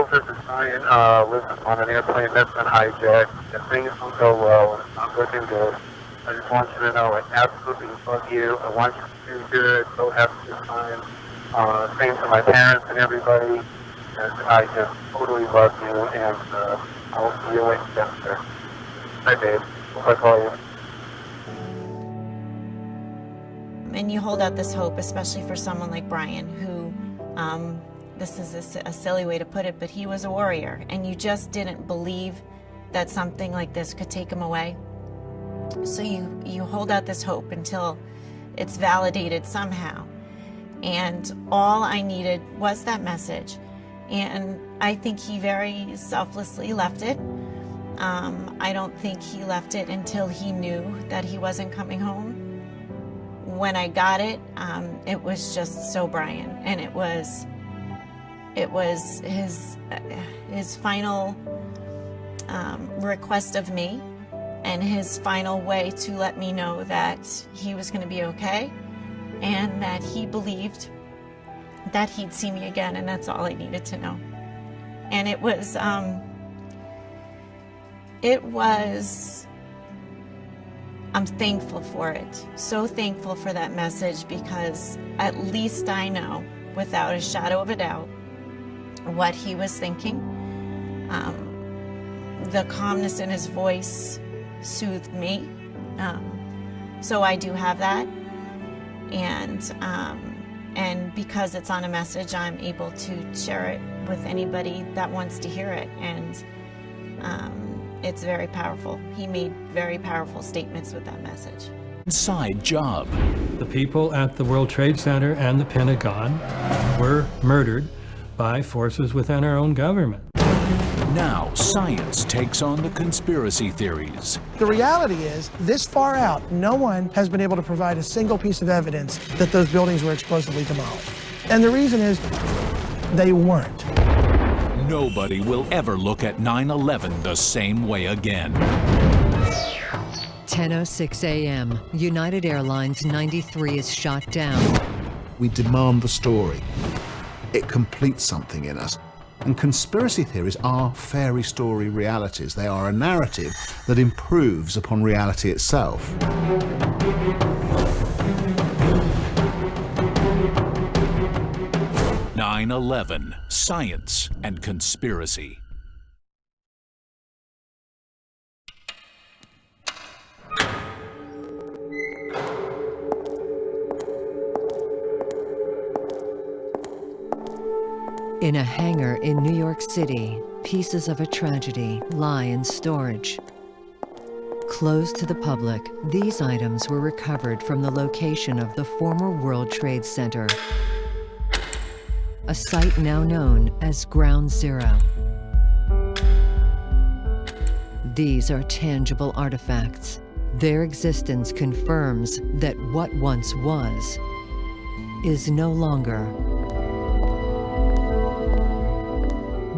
closest is Brian lives on an airplane that's been hijacked. If things don't go well, it's not looking good. I just want you to know I absolutely love you. I want you to do good. So happy this time. Same to my parents and everybody. And I just totally love you, and I'll see you later, Jessica. Hi, babe. Hope I call you. And you hold out this hope, especially for someone like Brian, who, this is a silly way to put it, but he was a warrior, and you just didn't believe that something like this could take him away. So you hold out this hope until it's validated somehow. And all I needed was that message. And I think he very selflessly left it. I don't think he left it until he knew that he wasn't coming home. When I got it, it was just so Brian, and it was his final request of me, and his final way to let me know that he was going to be okay, and that he believed that he'd see me again, and that's all I needed to know. And it was I'm thankful for it. So thankful for that message, because at least I know, without a shadow of a doubt, what he was thinking. The calmness in his voice soothed me. So I do have that. And because it's on a message, I'm able to share it with anybody that wants to hear it. And it's very powerful. He made very powerful statements with that message. Inside job. The people at the World Trade Center and the Pentagon were murdered by forces within our own government. Now science takes on the conspiracy theories. The reality is, this far out, no one has been able to provide a single piece of evidence that those buildings were explosively demolished. And the reason is, they weren't. Nobody will ever look at 9/11 the same way again. 10:06 a.m. United Airlines 93 is shot down. We demand the story. It completes something in us. And conspiracy theories are fairy story realities. They are a narrative that improves upon reality itself. 9/11, science and conspiracy. In a hangar in New York City, pieces of a tragedy lie in storage. Closed to the public, these items were recovered from the location of the former World Trade Center, a site now known as Ground Zero. These are tangible artifacts. Their existence confirms that what once was is no longer.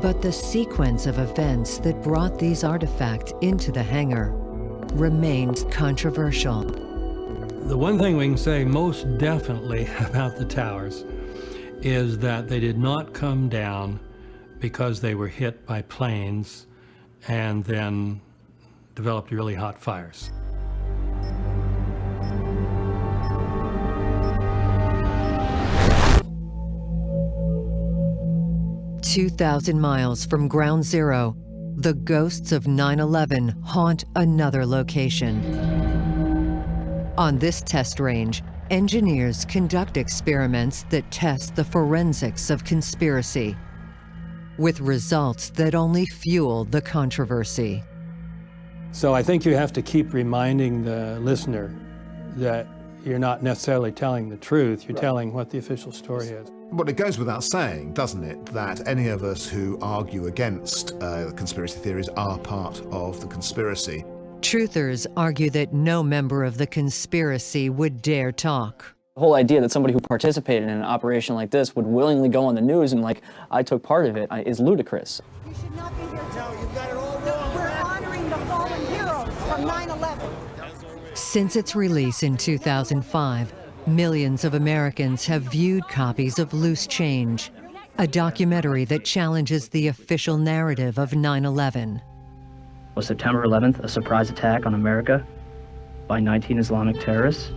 But the sequence of events that brought these artifacts into the hangar remains controversial. The one thing we can say most definitely about the towers is that they did not come down because they were hit by planes and then developed really hot fires. 2,000 miles from Ground Zero, the ghosts of 9/11 haunt another location. On this test range, engineers conduct experiments that test the forensics of conspiracy, with results that only fuel the controversy. So I think you have to keep reminding the listener that you're not necessarily telling the truth, you're telling what the official story is. Well, it goes without saying, doesn't it, that any of us who argue against conspiracy theories are part of the conspiracy. Truthers argue that no member of the conspiracy would dare talk. The whole idea that somebody who participated in an operation like this would willingly go on the news and I took part of it is ludicrous. You should not be here. No, you've got it all wrong. We're honoring the fallen heroes from 9/11. Since its release in 2005, millions of Americans have viewed copies of Loose Change, a documentary that challenges the official narrative of 9/11. Was September 11th a surprise attack on America by 19 Islamic terrorists?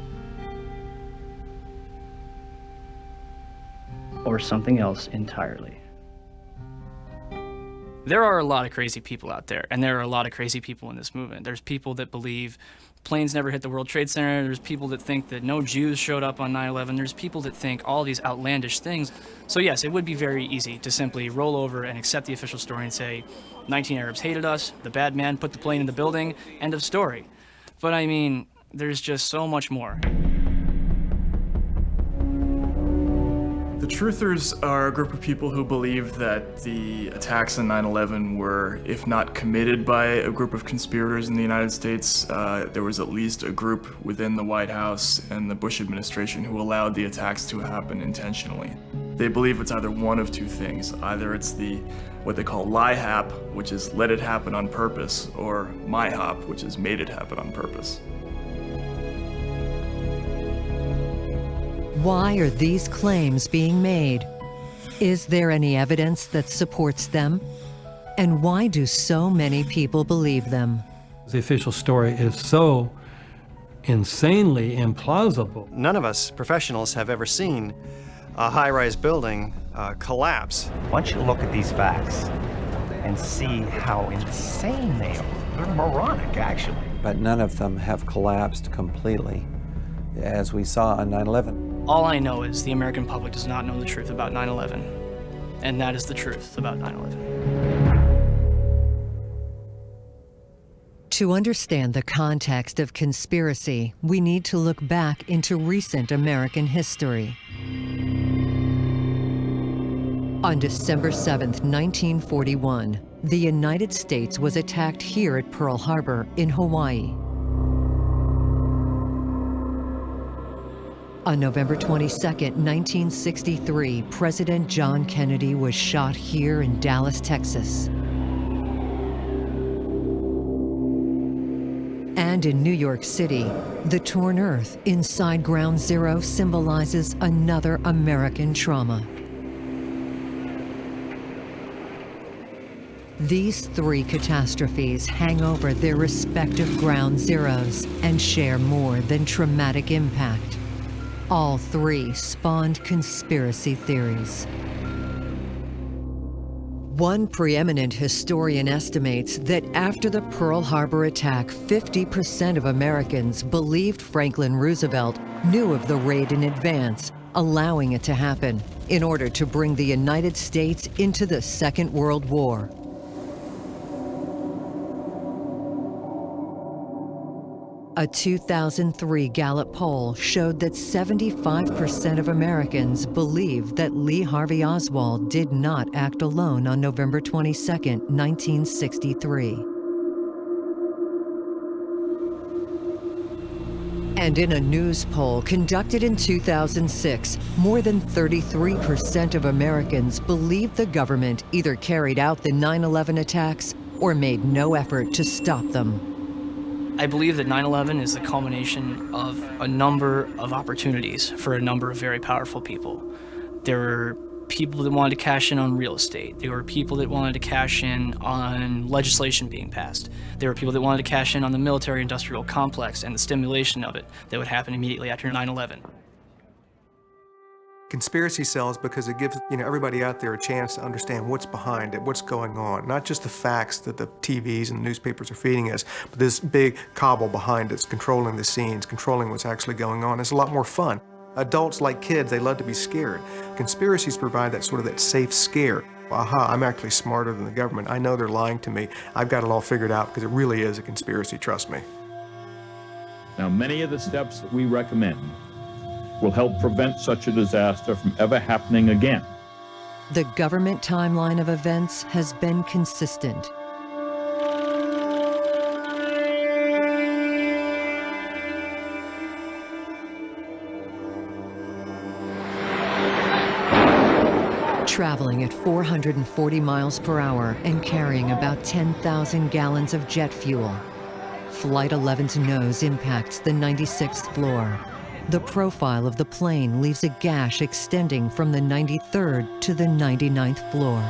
Or something else entirely? There are a lot of crazy people out there, and there are a lot of crazy people in this movement. There's people that believe planes never hit the World Trade Center. There's people that think that no Jews showed up on 9/11. There's people that think all these outlandish things. So yes, it would be very easy to simply roll over and accept the official story and say, 19 Arabs hated us, the bad man put the plane in the building, end of story. But I mean, there's just so much more. The Truthers are a group of people who believe that the attacks on 9/11 were, if not committed by a group of conspirators in the United States, there was at least a group within the White House and the Bush administration who allowed the attacks to happen intentionally. They believe it's either one of two things. Either it's what they call lie-hap, which is let it happen on purpose, or my-hop, which is made it happen on purpose. Why are these claims being made? Is there any evidence that supports them? And why do so many people believe them? The official story is so insanely implausible. None of us professionals have ever seen a high-rise building collapse. Once you look at these facts and see how insane they are, they're moronic, actually. But none of them have collapsed completely, as we saw on 9/11. All I know is the American public does not know the truth about 9/11, and that is the truth about 9/11. To understand the context of conspiracy, we need to look back into recent American history. On December 7th, 1941, the United States was attacked here at Pearl Harbor in Hawaii. On November 22nd, 1963, President John Kennedy was shot here in Dallas, Texas. And in New York City, the torn earth inside Ground Zero symbolizes another American trauma. These three catastrophes hang over their respective ground zeros and share more than traumatic impact. All three spawned conspiracy theories. One preeminent historian estimates that after the Pearl Harbor attack, 50% of Americans believed Franklin Roosevelt knew of the raid in advance, allowing it to happen in order to bring the United States into the Second World War. A 2003 Gallup poll showed that 75% of Americans believe that Lee Harvey Oswald did not act alone on November 22, 1963. And in a news poll conducted in 2006, more than 33% of Americans believed the government either carried out the 9/11 attacks or made no effort to stop them. I believe that 9/11 is the culmination of a number of opportunities for a number of very powerful people. There were people that wanted to cash in on real estate. There were people that wanted to cash in on legislation being passed. There were people that wanted to cash in on the military-industrial complex and the stimulation of it that would happen immediately after 9/11. Conspiracy sells because it gives everybody out there a chance to understand what's behind it, what's going on. Not just the facts that the TVs and newspapers are feeding us, but this big cabal behind it's controlling the scenes, controlling what's actually going on. It's a lot more fun. Adults like kids, they love to be scared. Conspiracies provide that safe scare. Aha, I'm actually smarter than the government. I know they're lying to me. I've got it all figured out because it really is a conspiracy, trust me. Now, many of the steps that we recommend will help prevent such a disaster from ever happening again. The government timeline of events has been consistent. Traveling at 440 miles per hour and carrying about 10,000 gallons of jet fuel, Flight 11's nose impacts the 96th floor. the profile of the plane leaves a gash extending from the 93rd to the 99th floor.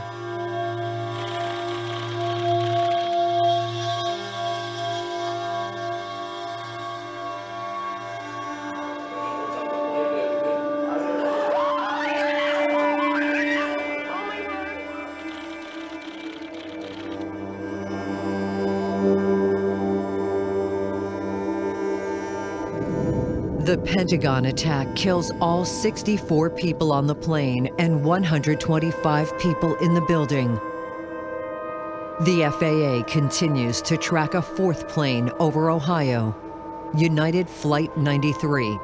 The Pentagon attack kills all 64 people on the plane and 125 people in the building. The FAA continues to track a fourth plane over Ohio, United Flight 93.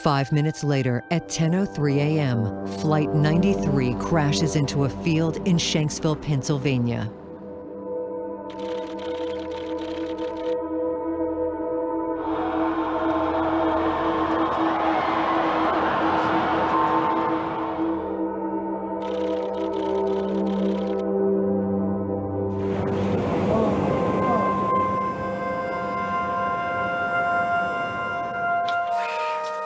Five minutes later, at 10:03 a.m., Flight 93 crashes into a field in Shanksville, Pennsylvania.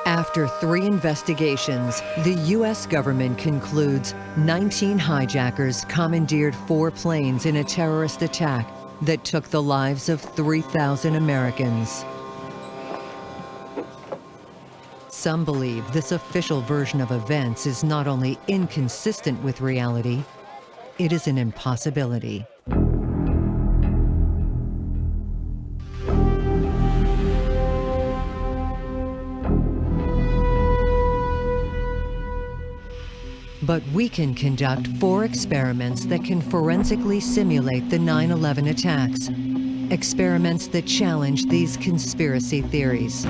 After 3 investigations, the U.S. government concludes 19 hijackers commandeered 4 planes in a terrorist attack that took the lives of 3,000 Americans. Some believe this official version of events is not only inconsistent with reality, it is an impossibility. But we can conduct 4 experiments that can forensically simulate the 9/11 attacks. Experiments that challenge these conspiracy theories.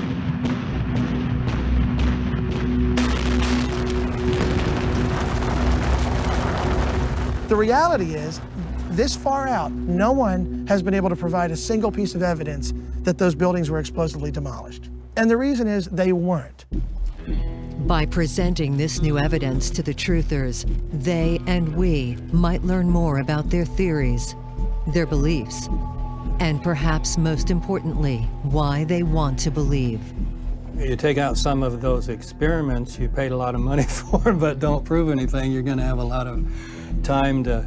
The reality is, this far out, no one has been able to provide a single piece of evidence that those buildings were explosively demolished. And the reason is they weren't. By presenting this new evidence to the truthers, they and we might learn more about their theories, their beliefs, and perhaps most importantly, why they want to believe. You take out some of those experiments you paid a lot of money for, but don't prove anything, you're going to have a lot of time to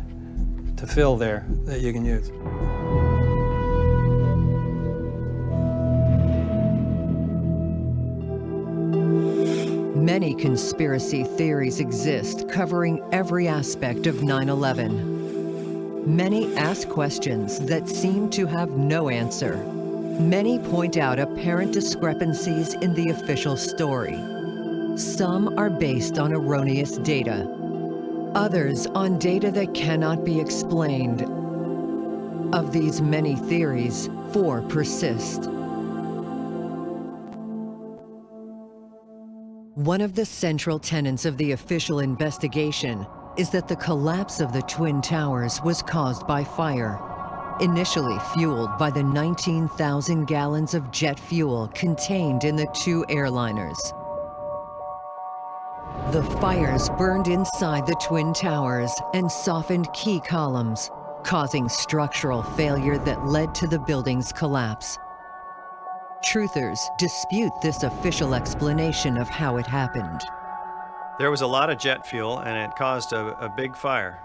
fill there that you can use. Many conspiracy theories exist covering every aspect of 9/11. Many ask questions that seem to have no answer. Many point out apparent discrepancies in the official story. Some are based on erroneous data. Others on data that cannot be explained. Of these many theories, 4 persist. One of the central tenets of the official investigation is that the collapse of the Twin Towers was caused by fire, initially fueled by the 19,000 gallons of jet fuel contained in the 2 airliners. The fires burned inside the Twin Towers and softened key columns, causing structural failure that led to the building's collapse. Truthers dispute this official explanation of how it happened. There was a lot of jet fuel, and it caused a big fire.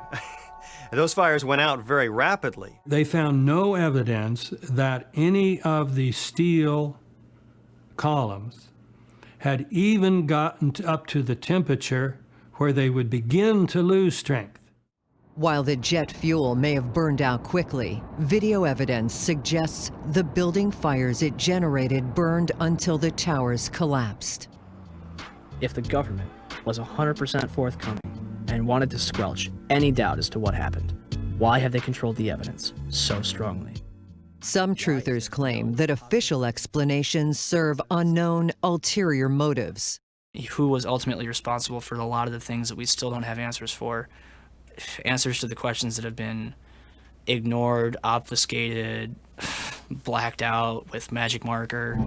Those fires went out very rapidly. They found no evidence that any of the steel columns had even gotten up to the temperature where they would begin to lose strength. While the jet fuel may have burned out quickly, video evidence suggests the building fires it generated burned until the towers collapsed. If the government was 100% forthcoming and wanted to squelch any doubt as to what happened, why have they controlled the evidence so strongly? Some truthers claim that official explanations serve unknown, ulterior motives. Who was ultimately responsible for a lot of the things that we still don't have answers for? Answers to the questions that have been ignored, obfuscated, blacked out with magic marker.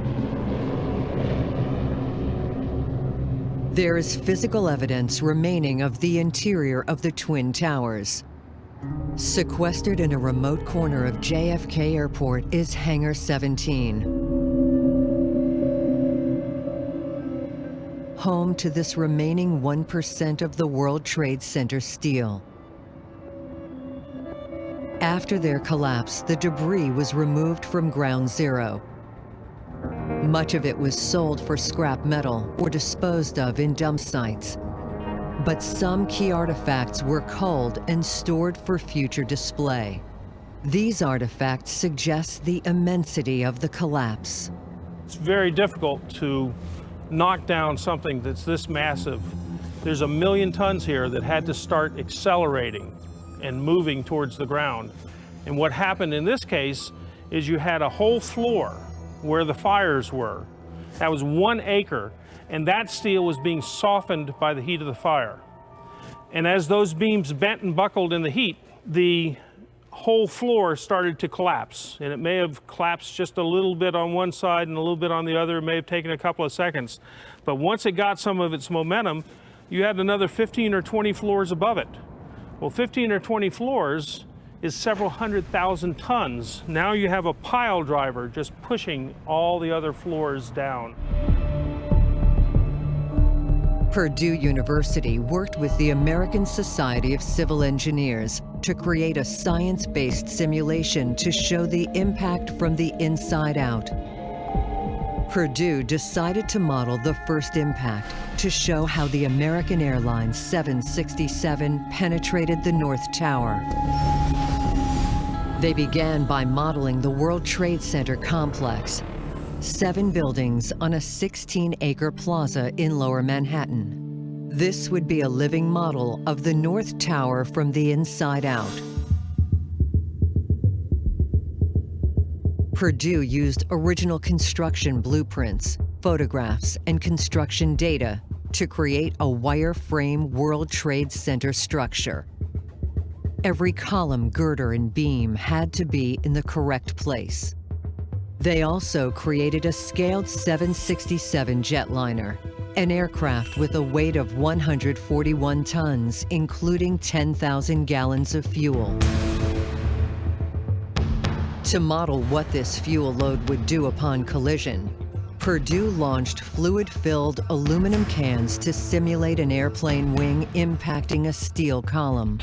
There is physical evidence remaining of the interior of the Twin Towers. Sequestered in a remote corner of JFK Airport is Hangar 17. Home to this remaining 1% of the World Trade Center steel. After their collapse, the debris was removed from Ground Zero. Much of it was sold for scrap metal or disposed of in dump sites. But some key artifacts were culled and stored for future display. These artifacts suggest the immensity of the collapse. It's very difficult to knock down something that's this massive. There's 1 million tons here that had to start accelerating and moving towards the ground. And what happened in this case is you had a whole floor where the fires were. That was 1 acre, and that steel was being softened by the heat of the fire. And as those beams bent and buckled in the heat, the whole floor started to collapse. And it may have collapsed just a little bit on one side and a little bit on the other. It may have taken a couple of seconds. But once it got some of its momentum, you had another 15 or 20 floors above it. Well, 15 or 20 floors is several 100,000 tons. Now you have a pile driver just pushing all the other floors down. Purdue University worked with the American Society of Civil Engineers to create a science-based simulation to show the impact from the inside out. Purdue decided to model the first impact to show how the American Airlines 767 penetrated the North Tower. They began by modeling the World Trade Center complex, 7 buildings on a 16-acre plaza in Lower Manhattan. This would be a living model of the North Tower from the inside out. Purdue used original construction blueprints, photographs, and construction data to create a wire-frame World Trade Center structure. Every column, girder, and beam had to be in the correct place. They also created a scaled 767 jetliner, an aircraft with a weight of 141 tons, including 10,000 gallons of fuel. To model what this fuel load would do upon collision, Purdue launched fluid-filled aluminum cans to simulate an airplane wing impacting a steel column.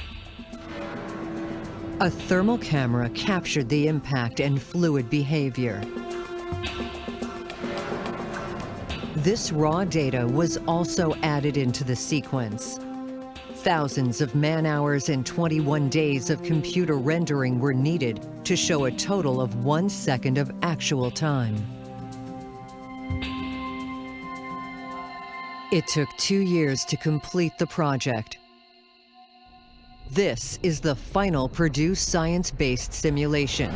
A thermal camera captured the impact and fluid behavior. This raw data was also added into the sequence. Thousands of man-hours and 21 days of computer rendering were needed to show a total of 1 second of actual time. It took 2 years to complete the project. This is the final Purdue science-based simulation.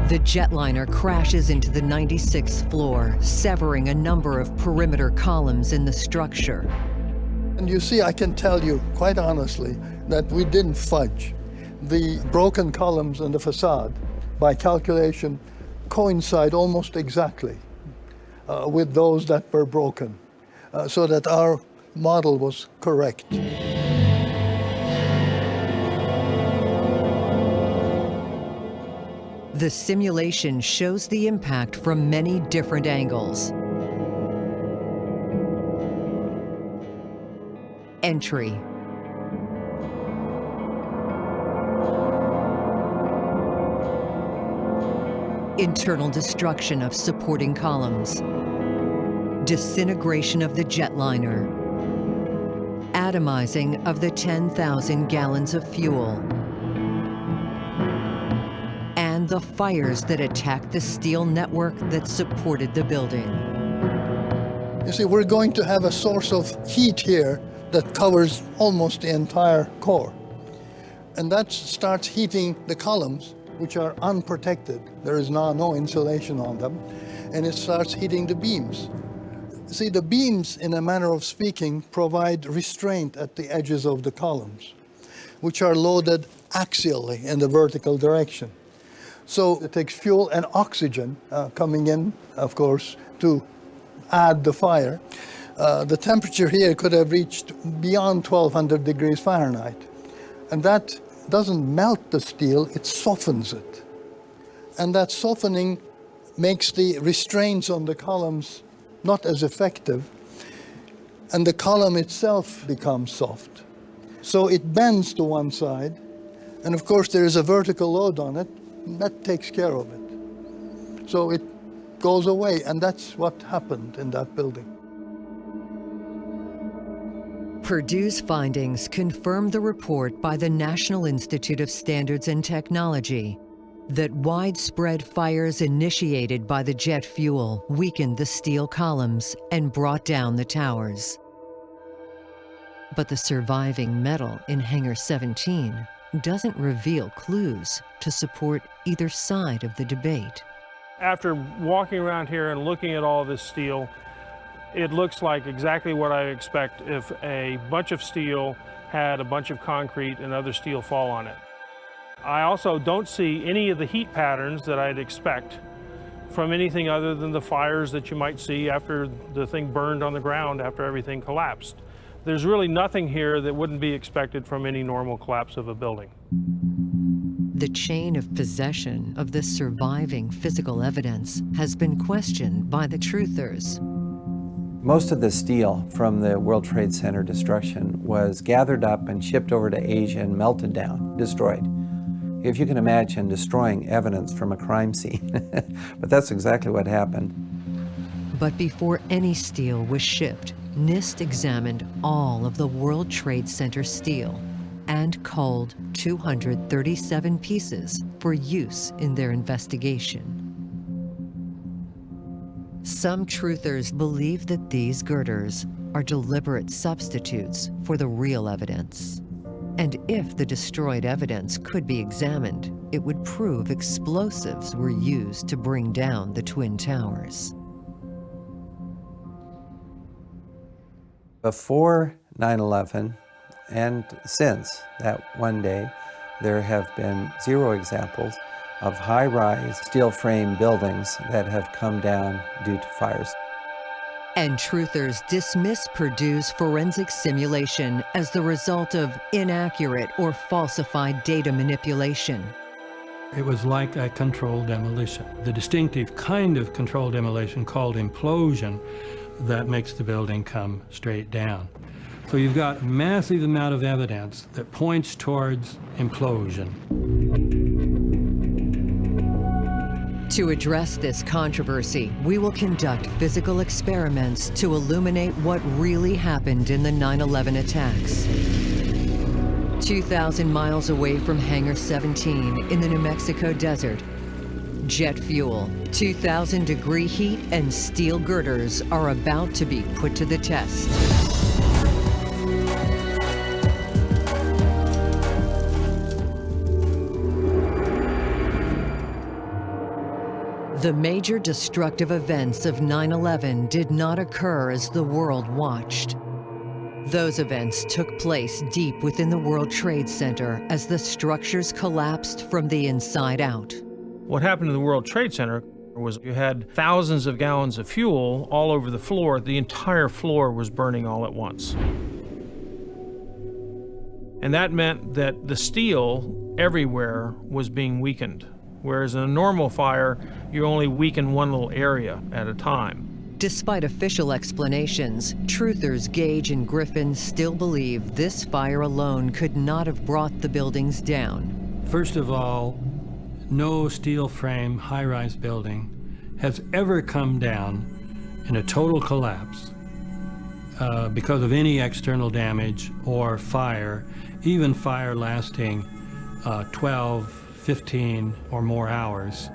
The jetliner crashes into the 96th floor, severing a number of perimeter columns in the structure. And you see, I can tell you quite honestly that we didn't fudge. The broken columns in the facade, by calculation, coincide almost exactly with those that were broken, so that our model was correct. The simulation shows the impact from many different angles. Entry. Internal destruction of supporting columns. Disintegration of the jetliner. Atomizing of the 10,000 gallons of fuel. confirm the fires that attacked the steel network that supported the building. You see, we're going to have a source of heat here that covers almost the entire core. And that starts heating the columns, which are unprotected. There is now no insulation on them. And it starts heating the beams. See, the beams, in a manner of speaking, provide restraint at the edges of the columns, which are loaded axially in the vertical direction. So it takes fuel and oxygen coming in, of course, to add the fire. The temperature here could have reached beyond 1200 degrees Fahrenheit. And that doesn't melt the steel, it softens it. And that softening makes the restraints on the columns not as effective, and the column itself becomes soft. So it bends to one side, and of course there is a vertical load on it, and that takes care of it. So it goes away, and that's what happened in that building. Purdue's findings confirm the report by the National Institute of Standards and Technology that widespread fires initiated by the jet fuel weakened the steel columns and brought down the towers. But the surviving metal in Hangar 17 doesn't reveal clues to support either side of the debate. After walking around here and looking at all this steel, it looks like exactly what I expect if a bunch of steel had a bunch of concrete and other steel fall on it. I also don't see any of the heat patterns that I'd expect from anything other than the fires that you might see after the thing burned on the ground after everything collapsed. There's really nothing here that wouldn't be expected from any normal collapse of a building. The chain of possession of this surviving physical evidence has been questioned by the truthers. Most of the steel from the World Trade Center destruction was gathered up and shipped over to Asia and melted down, destroyed. If you can imagine destroying evidence from a crime scene. But that's exactly what happened. But before any steel was shipped, NIST examined all of the World Trade Center steel and culled 237 pieces for use in their investigation. Some truthers believe that these girders are deliberate substitutes for the real evidence. And if the destroyed evidence could be examined, it would prove explosives were used to bring down the Twin Towers. Before 9/11 and since that one day, there have been 0 examples of high-rise steel frame buildings that have come down due to fires. And truthers dismiss Purdue's forensic simulation as the result of inaccurate or falsified data manipulation. It was like a controlled demolition, the distinctive kind of controlled demolition called implosion that makes the building come straight down. So you've got a massive amount of evidence that points towards implosion. To address this controversy, we will conduct physical experiments to illuminate what really happened in the 9/11 attacks. 2,000 miles away from Hangar 17 in the New Mexico desert, jet fuel, 2,000-degree heat, and steel girders are about to be put to the test. The major destructive events of 9/11 did not occur as the world watched. Those events took place deep within the World Trade Center as the structures collapsed from the inside out. What happened to the World Trade Center was you had thousands of gallons of fuel all over the floor. The entire floor was burning all at once. And that meant that the steel everywhere was being weakened. Whereas in a normal fire, you only weaken one little area at a time. Despite official explanations, truthers Gage and Griffin still believe this fire alone could not have brought the buildings down. First of all, no steel frame high-rise building has ever come down in a total collapse because of any external damage or fire, even fire lasting 12, 15 or more hours.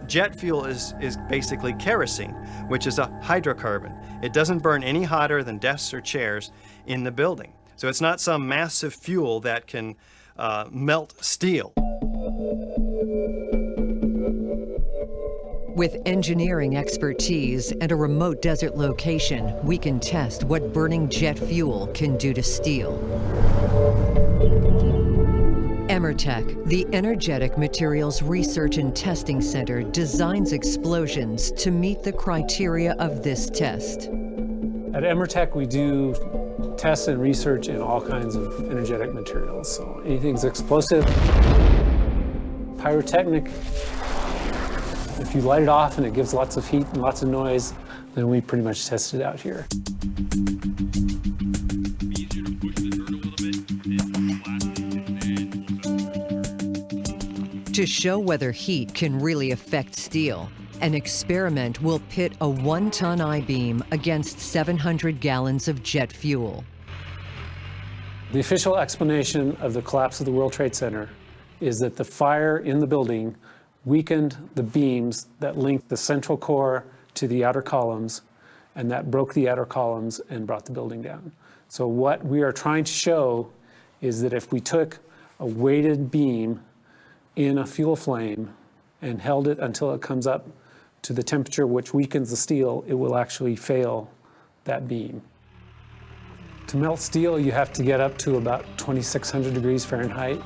Jet fuel is basically kerosene, which is a hydrocarbon. It doesn't burn any hotter than desks or chairs in the building. So it's not some massive fuel that can melt steel. With engineering expertise and a remote desert location, we can test what burning jet fuel can do to steel. Emertech, the Energetic Materials Research and Testing Center, designs explosions to meet the criteria of this test. At Emertech, we do tests and research in all kinds of energetic materials. So anything's explosive, pyrotechnic. If you light it off and it gives lots of heat and lots of noise, then we pretty much test it out here. To show whether heat can really affect steel, an experiment will pit a 1-ton I-beam against 700 gallons of jet fuel. The official explanation of the collapse of the World Trade Center is that the fire in the building weakened the beams that linked the central core to the outer columns, and that broke the outer columns and brought the building down. So what we are trying to show is that if we took a weighted beam in a fuel flame and held it until it comes up to the temperature which weakens the steel, it will actually fail that beam. To melt steel, you have to get up to about 2,600 degrees Fahrenheit,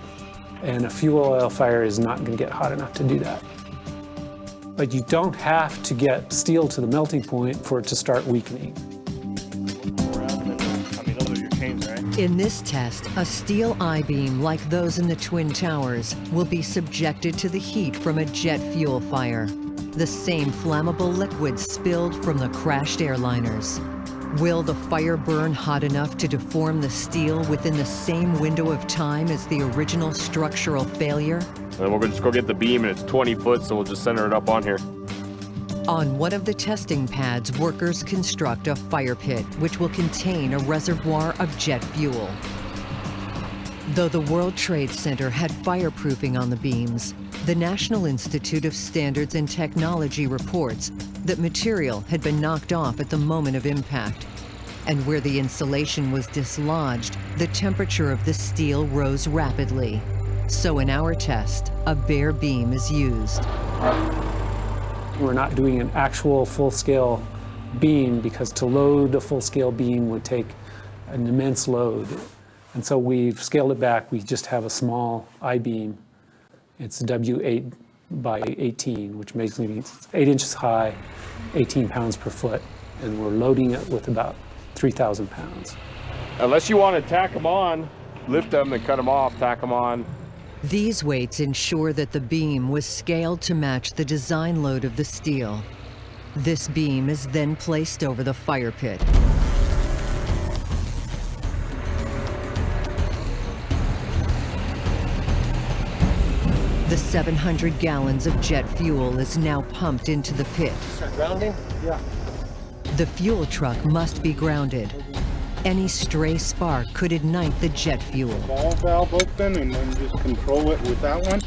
and a fuel oil fire is not going to get hot enough to do that. But you don't have to get steel to the melting point for it to start weakening. In this test, a steel I-beam like those in the Twin Towers will be subjected to the heat from a jet fuel fire, the same flammable liquid spilled from the crashed airliners. Will the fire burn hot enough to deform the steel within the same window of time as the original structural failure? And we're going to just go get the beam, and it's 20 foot, so we'll just center it up on here. On one of the testing pads, workers construct a fire pit, which will contain a reservoir of jet fuel. Though the World Trade Center had fireproofing on the beams, the National Institute of Standards and Technology reports that material had been knocked off at the moment of impact. And where the insulation was dislodged, the temperature of the steel rose rapidly. So in our test, a bare beam is used. We're not doing an actual full-scale beam because to load a full-scale beam would take an immense load. And so we've scaled it back. We just have a small I-beam. It's W8 by 18, which basically means 8 inches high, 18 pounds per foot. And we're loading it with about 3,000 pounds. Unless you want to tack them on, lift them and cut them off, tack them on. These weights ensure that the beam was scaled to match the design load of the steel. This beam is then placed over the fire pit. The 700 gallons of jet fuel is now pumped into the pit. Grounding? Yeah. The fuel truck must be grounded. Any stray spark could ignite the jet fuel. Ball valve open and then just control it with that one.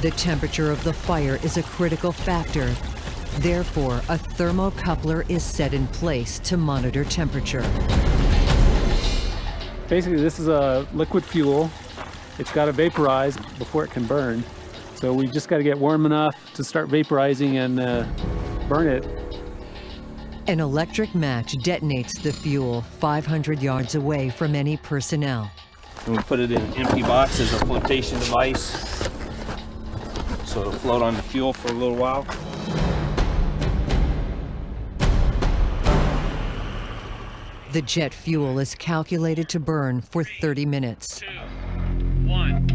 The temperature of the fire is a critical factor. Therefore, a thermocoupler is set in place to monitor temperature. Basically, this is a liquid fuel. It's got to vaporize before it can burn. So we just got to get warm enough to start vaporizing and burn it. An electric match detonates the fuel 500 yards away from any personnel. And we put it in an empty box as a flotation device, so it'll float on the fuel for a little while. The jet fuel is calculated to burn for 30 minutes. 2, 1.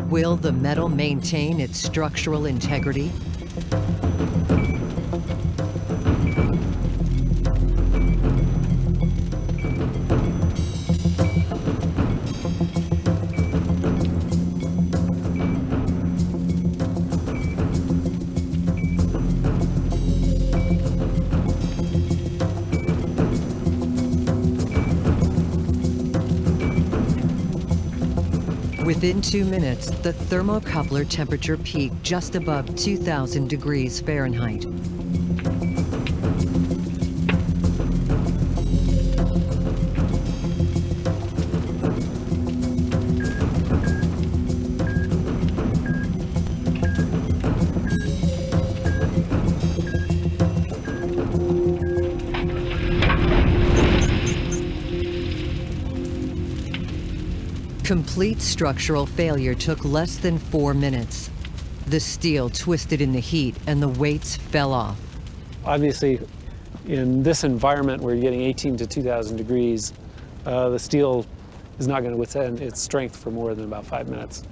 Will the metal maintain its structural integrity? Within 2 minutes, the thermocoupler temperature peaked just above 2,000 degrees Fahrenheit. Complete structural failure took less than 4 minutes. The steel twisted in the heat and the weights fell off. Obviously, in this environment where you're getting 18 to 2,000 degrees, the steel is not going to withstand its strength for more than about 5 minutes.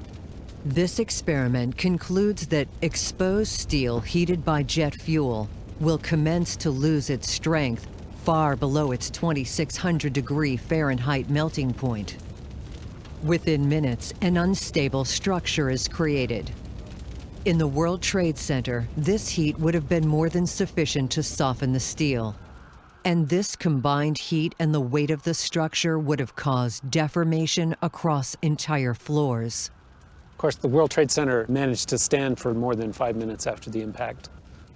This experiment concludes that exposed steel heated by jet fuel will commence to lose its strength far below its 2,600 degree Fahrenheit melting point. Within minutes, an unstable structure is created. In the World Trade Center, this heat would have been more than sufficient to soften the steel. And this combined heat and the weight of the structure would have caused deformation across entire floors. Of course, the World Trade Center managed to stand for more than 5 minutes after the impact.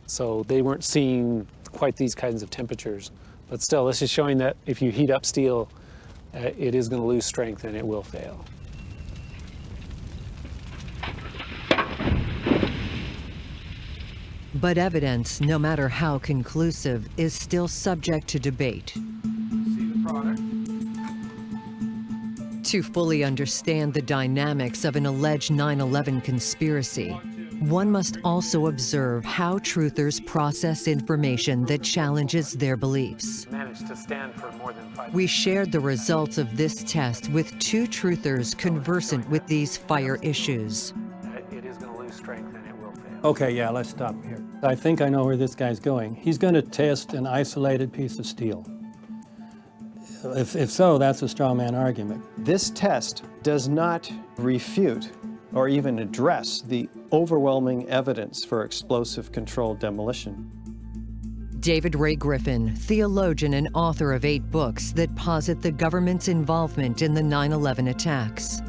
So they weren't seeing quite these kinds of temperatures. But still, this is showing that if you heat up steel, it is going to lose strength and it will fail. But evidence, no matter how conclusive, is still subject to debate. See the product? To fully understand the dynamics of an alleged 9/11 conspiracy, one must also observe how truthers process information that challenges their beliefs. Managed to stand for more than 5 We shared the results of this test with 2 truthers conversant with these fire issues. It is going to lose strength and it will fail. Okay, yeah, let's stop here. I think I know where this guy's going. He's going to test an isolated piece of steel. If so, that's a straw man argument. This test does not refute or even address the overwhelming evidence for explosive controlled demolition. David Ray Griffin, theologian and author of 8 books that posit the government's involvement in the 9/11 attacks.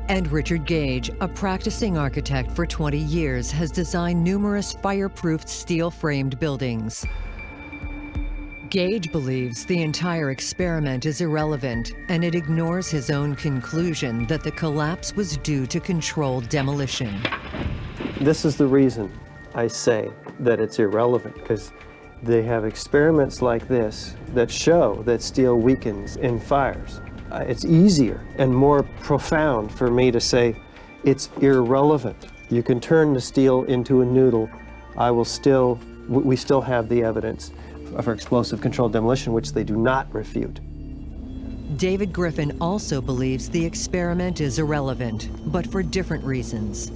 And Richard Gage, a practicing architect for 20 years, has designed numerous fireproofed steel-framed buildings. Gage believes the entire experiment is irrelevant, and it ignores his own conclusion that the collapse was due to controlled demolition. This is the reason I say that it's irrelevant, because they have experiments like this that show that steel weakens in fires. It's easier and more profound for me to say it's irrelevant. You can turn the steel into a noodle. We still have the evidence for explosive controlled demolition, which they do not refute. David Griffin also believes the experiment is irrelevant, but for different reasons.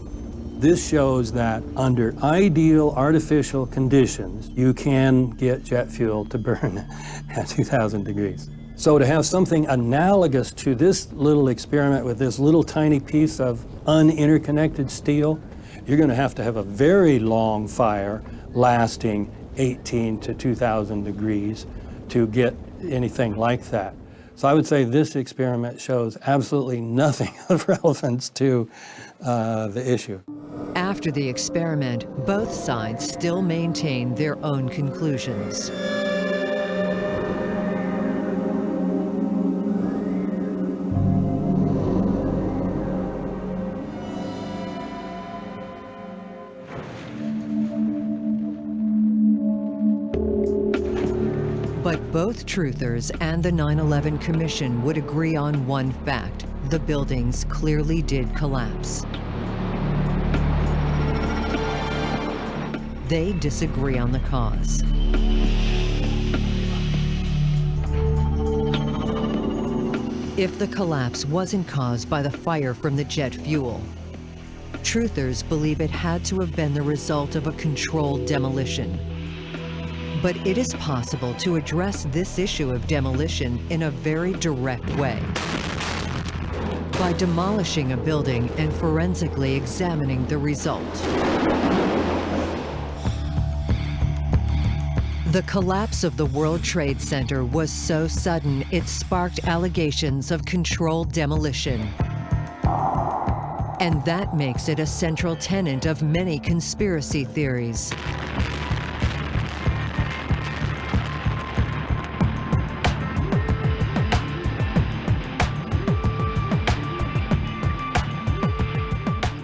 This shows that under ideal artificial conditions, you can get jet fuel to burn at 2,000 degrees. So to have something analogous to this little experiment with this little tiny piece of uninterconnected steel, you're going to have a very long fire lasting 18 to 2,000 degrees to get anything like that. So I would say this experiment shows absolutely nothing of relevance to the issue. After the experiment, both sides still maintain their own conclusions. But both truthers and the 9/11 Commission would agree on one fact: the buildings clearly did collapse. They disagree on the cause. If the collapse wasn't caused by the fire from the jet fuel, truthers believe it had to have been the result of a controlled demolition. But it is possible to address this issue of demolition in a very direct way. By demolishing a building and forensically examining the result. The collapse of the World Trade Center was so sudden it sparked allegations of controlled demolition. And that makes it a central tenet of many conspiracy theories.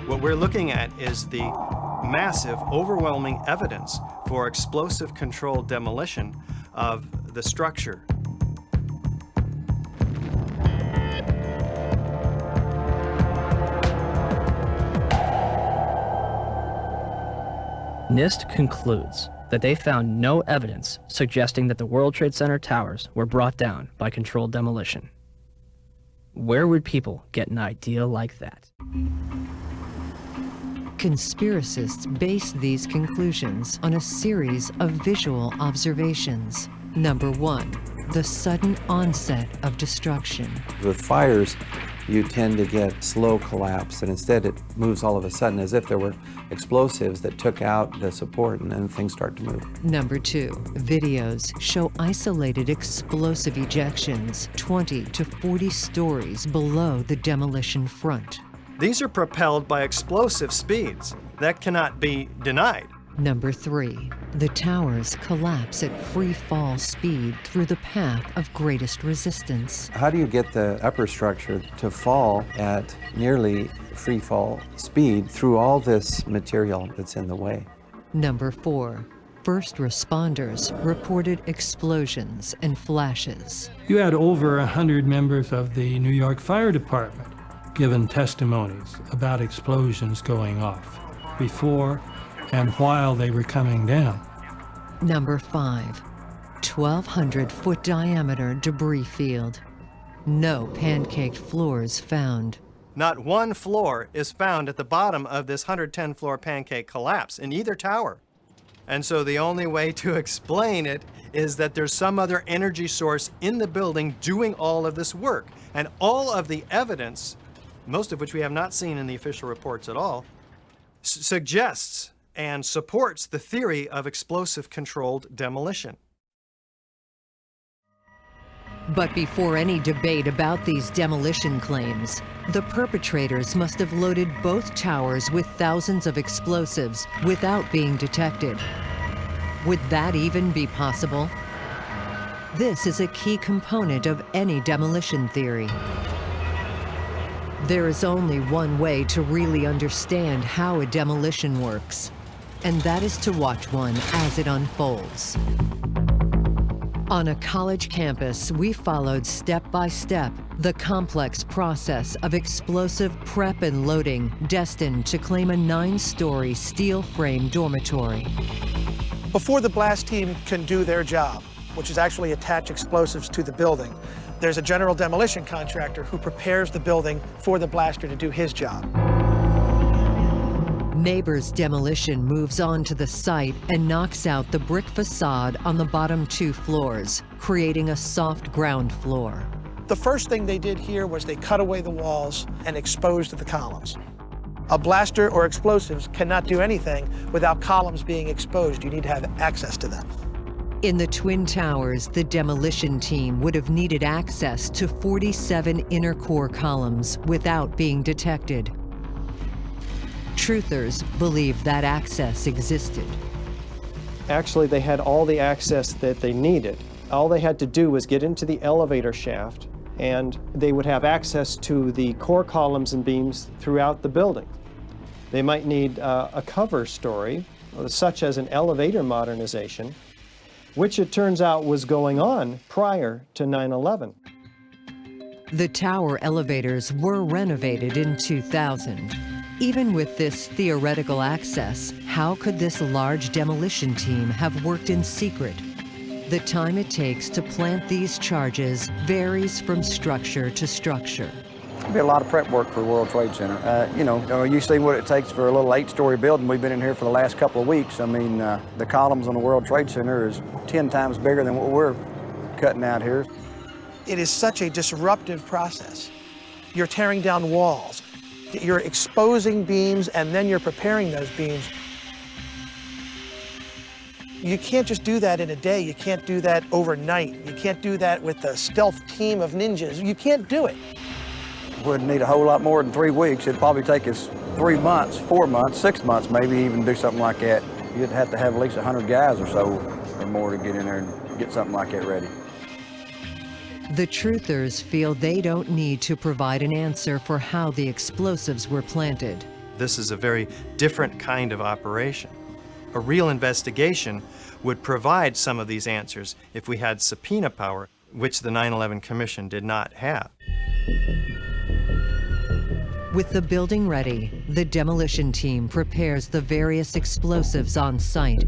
What we're looking at is the massive, overwhelming evidence for explosive controlled demolition of the structure. NIST concludes that they found no evidence suggesting that the World Trade Center towers were brought down by controlled demolition. Where would people get an idea like that? Conspiracists base these conclusions on a series of visual observations. Number 1, the sudden onset of destruction. With fires, you tend to get slow collapse, and instead it moves all of a sudden as if there were explosives that took out the support, and then things start to move. Number 2, videos show isolated explosive ejections 20 to 40 stories below the demolition front. These are propelled by explosive speeds. That cannot be denied. Number 3, the towers collapse at free fall speed through the path of greatest resistance. How do you get the upper structure to fall at nearly free fall speed through all this material that's in the way? Number 4, first responders reported explosions and flashes. You had over 100 members of the New York Fire Department given testimonies about explosions going off before and while they were coming down. Number 5, 1,200-foot diameter debris field. No pancaked floors found. Not one floor is found at the bottom of this 110-floor pancake collapse in either tower. And so the only way to explain it is that there's some other energy source in the building doing all of this work. And all of the evidence, most of which we have not seen in the official reports at all, suggests and supports the theory of explosive controlled demolition. But before any debate about these demolition claims, the perpetrators must have loaded both towers with thousands of explosives without being detected. Would that even be possible? This is a key component of any demolition theory. There is only one way to really understand how a demolition works, and that is to watch one as it unfolds. On a college campus, we followed step by step the complex process of explosive prep and loading destined to claim a 9-story steel frame dormitory. Before the blast team can do their job, which is actually attach explosives to the building, there's a general demolition contractor who prepares the building for the blaster to do his job. Neighbors Demolition moves on to the site and knocks out the brick facade on the bottom 2 floors, creating a soft ground floor. The first thing they did here was they cut away the walls and exposed the columns. A blaster or explosives cannot do anything without columns being exposed. You need to have access to them. In the Twin Towers, the demolition team would have needed access to 47 inner core columns without being detected. Truthers believe that access existed. Actually, they had all the access that they needed. All they had to do was get into the elevator shaft, and they would have access to the core columns and beams throughout the building. They might need a cover story, such as an elevator modernization, which it turns out was going on prior to 9/11. The tower elevators were renovated in 2000. Even with this theoretical access, how could this large demolition team have worked in secret? The time it takes to plant these charges varies from structure to structure. There'll be a lot of prep work for the World Trade Center. You see what it takes for a little 8-story building. We've been in here for the last couple of weeks. I mean, the columns on the World Trade Center is 10 times bigger than what we're cutting out here. It is such a disruptive process. You're tearing down walls. You're exposing beams, and then you're preparing those beams. You can't just do that in a day. You can't do that overnight. You can't do that with a stealth team of ninjas. You can't do it. wouldn't need a whole lot more than 3 weeks. It'd probably take us 3 months, 4 months, 6 months, maybe even do something like that. You'd have to have at least 100 guys or so or more to get in there and get something like that ready. The truthers feel they don't need to provide an answer for how the explosives were planted. This is a very different kind of operation. A real investigation would provide some of these answers if we had subpoena power, which the 9/11 Commission did not have. With the building ready, the demolition team prepares the various explosives on site.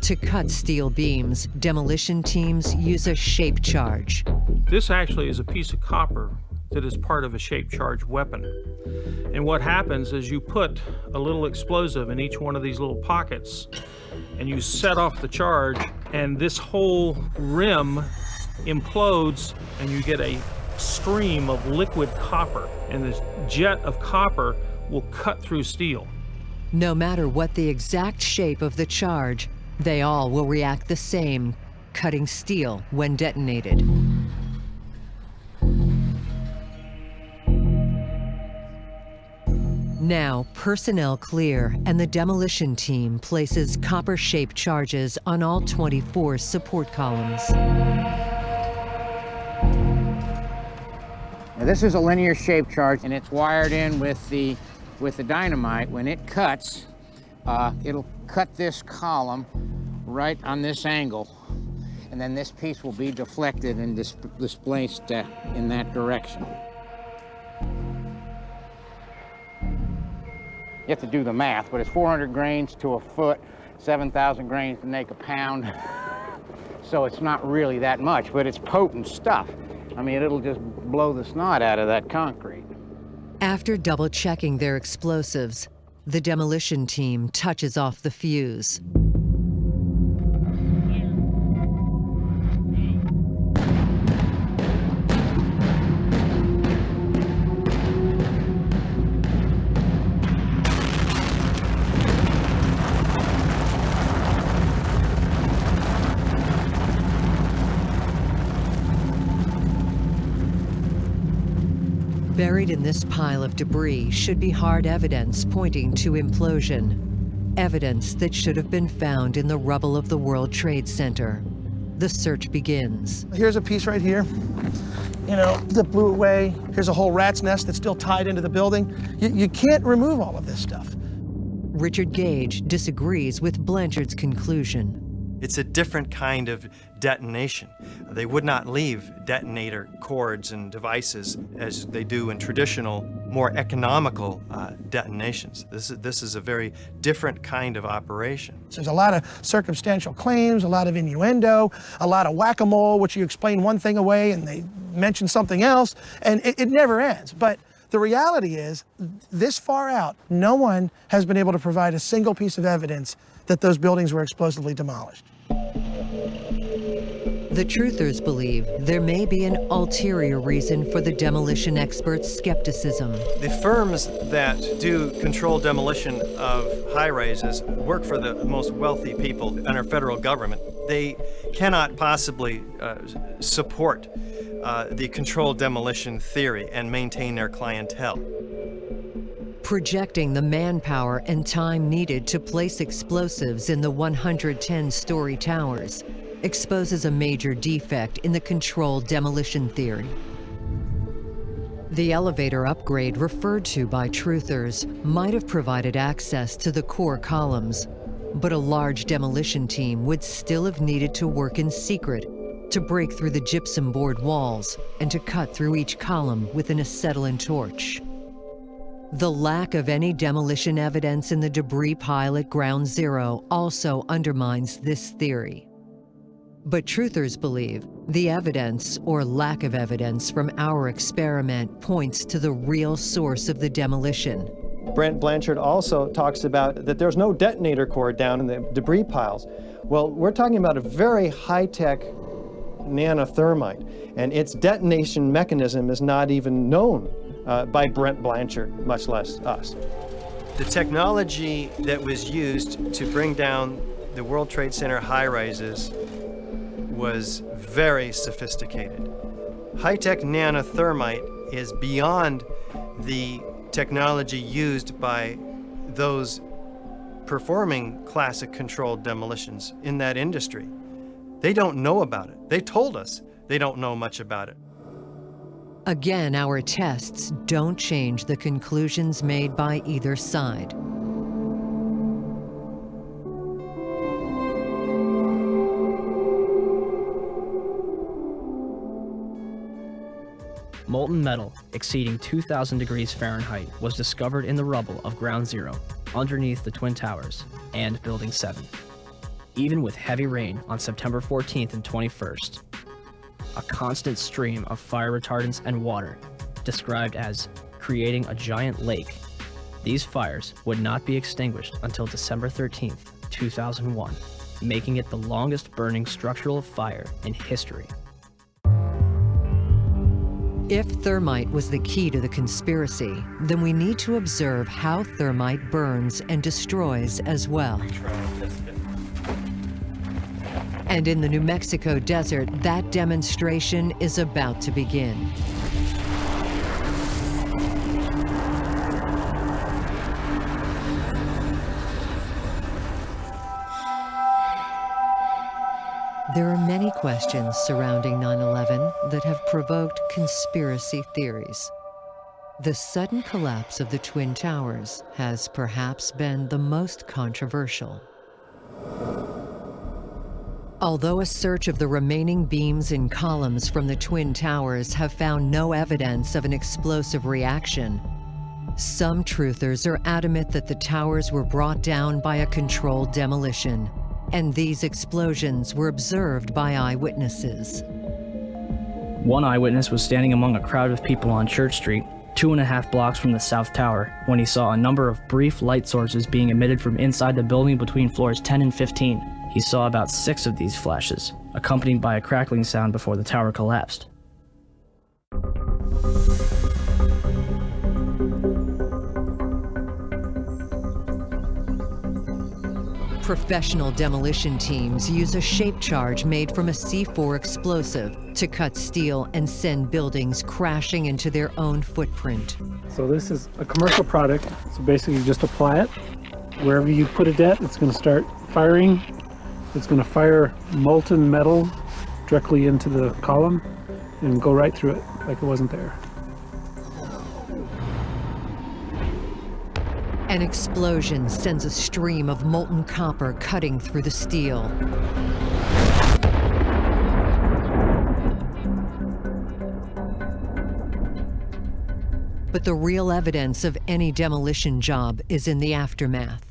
To cut steel beams, demolition teams use a shape charge. This actually is a piece of copper that is part of a shape charge weapon. And what happens is you put a little explosive in each one of these little pockets and you set off the charge, and this whole rim implodes and you get a stream of liquid copper, and this jet of copper will cut through steel. No matter what the exact shape of the charge, they all will react the same, cutting steel when detonated. Now, personnel clear, and the demolition team places copper-shaped charges on all 24 support columns. Now, this is a linear shape charge, and it's wired in with the dynamite. When it cuts, it'll cut this column right on this angle, and then this piece will be deflected and displaced in that direction. You have to do the math, but it's 400 grains to a foot, 7,000 grains to make a pound. So it's not really that much, but it's potent stuff. I mean, it'll just blow the snot out of that concrete. After double-checking their explosives, the demolition team touches off the fuse. Buried in this pile of debris should be hard evidence pointing to implosion. Evidence that should have been found in the rubble of the World Trade Center. The search begins. Here's a piece right here, that blew away. Here's a whole rat's nest that's still tied into the building. You can't remove all of this stuff. Richard Gage disagrees with Blanchard's conclusion. It's a different kind of detonation. They would not leave detonator cords and devices as they do in traditional, more economical detonations. This is a very different kind of operation. There's a lot of circumstantial claims, a lot of innuendo, a lot of whack-a-mole, which you explain one thing away and they mention something else, and it never ends. But the reality is, this far out, no one has been able to provide a single piece of evidence that those buildings were explosively demolished. The truthers believe there may be an ulterior reason for the demolition experts' skepticism. The firms that do controlled demolition of high-rises work for the most wealthy people in our federal government. They cannot possibly support the controlled demolition theory and maintain their clientele. Projecting the manpower and time needed to place explosives in the 110-story towers exposes a major defect in the controlled demolition theory. The elevator upgrade referred to by truthers might have provided access to the core columns, but a large demolition team would still have needed to work in secret to break through the gypsum board walls and to cut through each column with an acetylene torch. The lack of any demolition evidence in the debris pile at Ground Zero also undermines this theory. But truthers believe the evidence, or lack of evidence, from our experiment points to the real source of the demolition. Brent Blanchard also talks about that there's no detonator cord down in the debris piles. Well, we're talking about a very high-tech nanothermite, and its detonation mechanism is not even known by Brent Blanchard, much less us. The technology that was used to bring down the World Trade Center high-rises was very sophisticated. high-tech nanothermite is beyond the technology used by those performing classic controlled demolitions in that industry. They don't know about it. They told us they don't know much about it. Again, our tests don't change the conclusions made by either side. Molten metal exceeding 2,000 degrees Fahrenheit was discovered in the rubble of Ground Zero, underneath the Twin Towers and Building 7. Even with heavy rain on September 14th and 21st, a constant stream of fire retardants and water, described as creating a giant lake, these fires would not be extinguished until December 13th, 2001, making it the longest burning structural fire in history. If thermite was the key to the conspiracy, then we need to observe how thermite burns and destroys as well. And in the New Mexico desert, that demonstration is about to begin. There are many questions surrounding 9/11 that have provoked conspiracy theories. The sudden collapse of the Twin Towers has perhaps been the most controversial. Although a search of the remaining beams and columns from the Twin Towers have found no evidence of an explosive reaction, some truthers are adamant that the towers were brought down by a controlled demolition, and these explosions were observed by eyewitnesses. One eyewitness was standing among a crowd of people on Church Street, 2.5 blocks from the South Tower, when he saw a number of brief light sources being emitted from inside the building between floors 10 and 15. He saw about 6 of these flashes, accompanied by a crackling sound before the tower collapsed. Professional demolition teams use a shape charge made from a C4 explosive to cut steel and send buildings crashing into their own footprint. So this is a commercial product, so basically you just apply it. Wherever you put it at, it's going to start firing. It's going to fire molten metal directly into the column and go right through it like it wasn't there. An explosion sends a stream of molten copper cutting through the steel. But the real evidence of any demolition job is in the aftermath.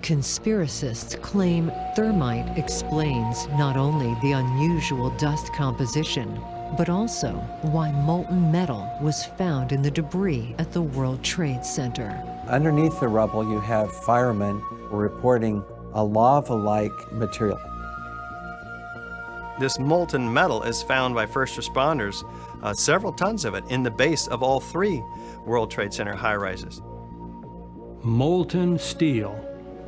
Conspiracists claim thermite explains not only the unusual dust composition, but also why molten metal was found in the debris at the World Trade Center. Underneath the rubble, you have firemen reporting a lava-like material. This molten metal is found by first responders, several tons of it, in the base of all 3 World Trade Center high-rises. Molten steel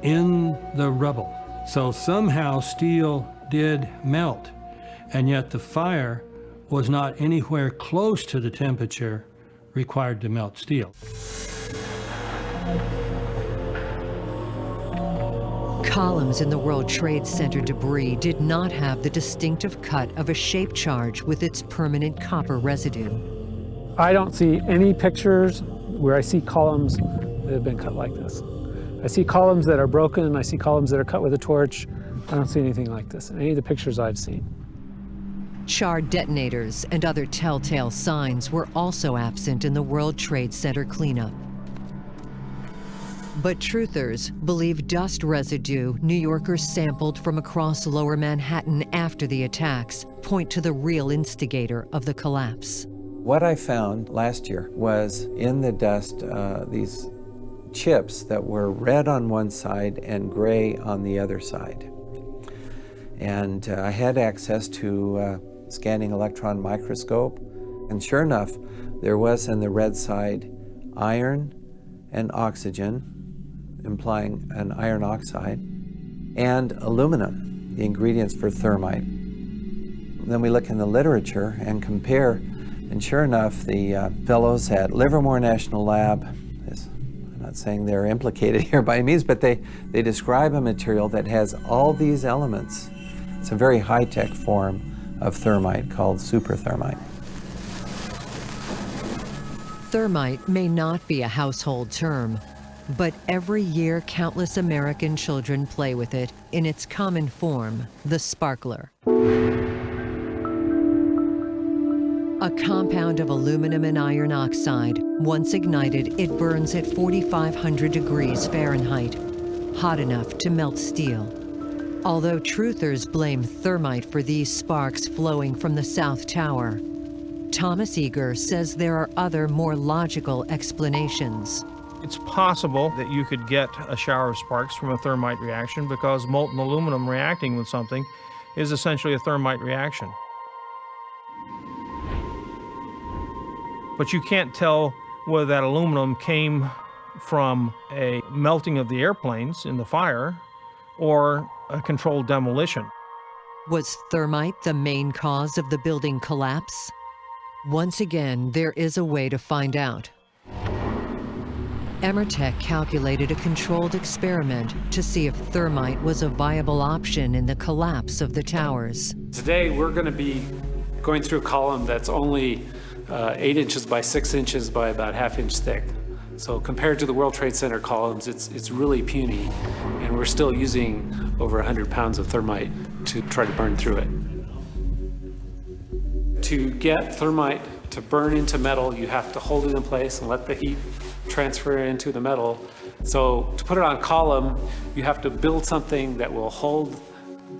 in the rubble. So somehow steel did melt, and yet the fire was not anywhere close to the temperature required to melt steel. Columns in the World Trade Center debris did not have the distinctive cut of a shape charge with its permanent copper residue. I don't see any pictures where I see columns that have been cut like this. I see columns that are broken, I see columns that are cut with a torch. I don't see anything like this in any of the pictures I've seen. Charred detonators and other telltale signs were also absent in the World Trade Center cleanup. But truthers believe dust residue New Yorkers sampled from across Lower Manhattan after the attacks point to the real instigator of the collapse. What I found last year was in the dust these chips that were red on one side and gray on the other side. And I had access to scanning electron microscope, and sure enough, there was in the red side iron and oxygen, implying an iron oxide, and aluminum, the ingredients for thermite. Then we look in the literature and compare, and sure enough, the fellows at Livermore National Lab, I'm not saying they're implicated here by any means, but they describe a material that has all these elements. It's a very high-tech form of thermite called super thermite. Thermite may not be a household term, but every year countless American children play with it in its common form, the sparkler. A compound of aluminum and iron oxide. Once ignited, it burns at 4,500 degrees Fahrenheit, hot enough to melt steel. Although truthers blame thermite for these sparks flowing from the South Tower, Thomas Eager says there are other, more logical explanations. It's possible that you could get a shower of sparks from a thermite reaction because molten aluminum reacting with something is essentially a thermite reaction. But you can't tell whether that aluminum came from a melting of the airplanes in the fire or a controlled demolition. Was thermite the main cause of the building collapse? Once again, there is a way to find out. Emertech calculated a controlled experiment to see if thermite was a viable option in the collapse of the towers. Today, we're going to be going through a column that's only 8 inches by 6 inches by about ½ inch thick. So compared to the World Trade Center columns, it's really puny, and we're still using over 100 pounds of thermite to try to burn through it. To get thermite to burn into metal, you have to hold it in place and let the heat transfer into the metal. So to put it on column, you have to build something that will hold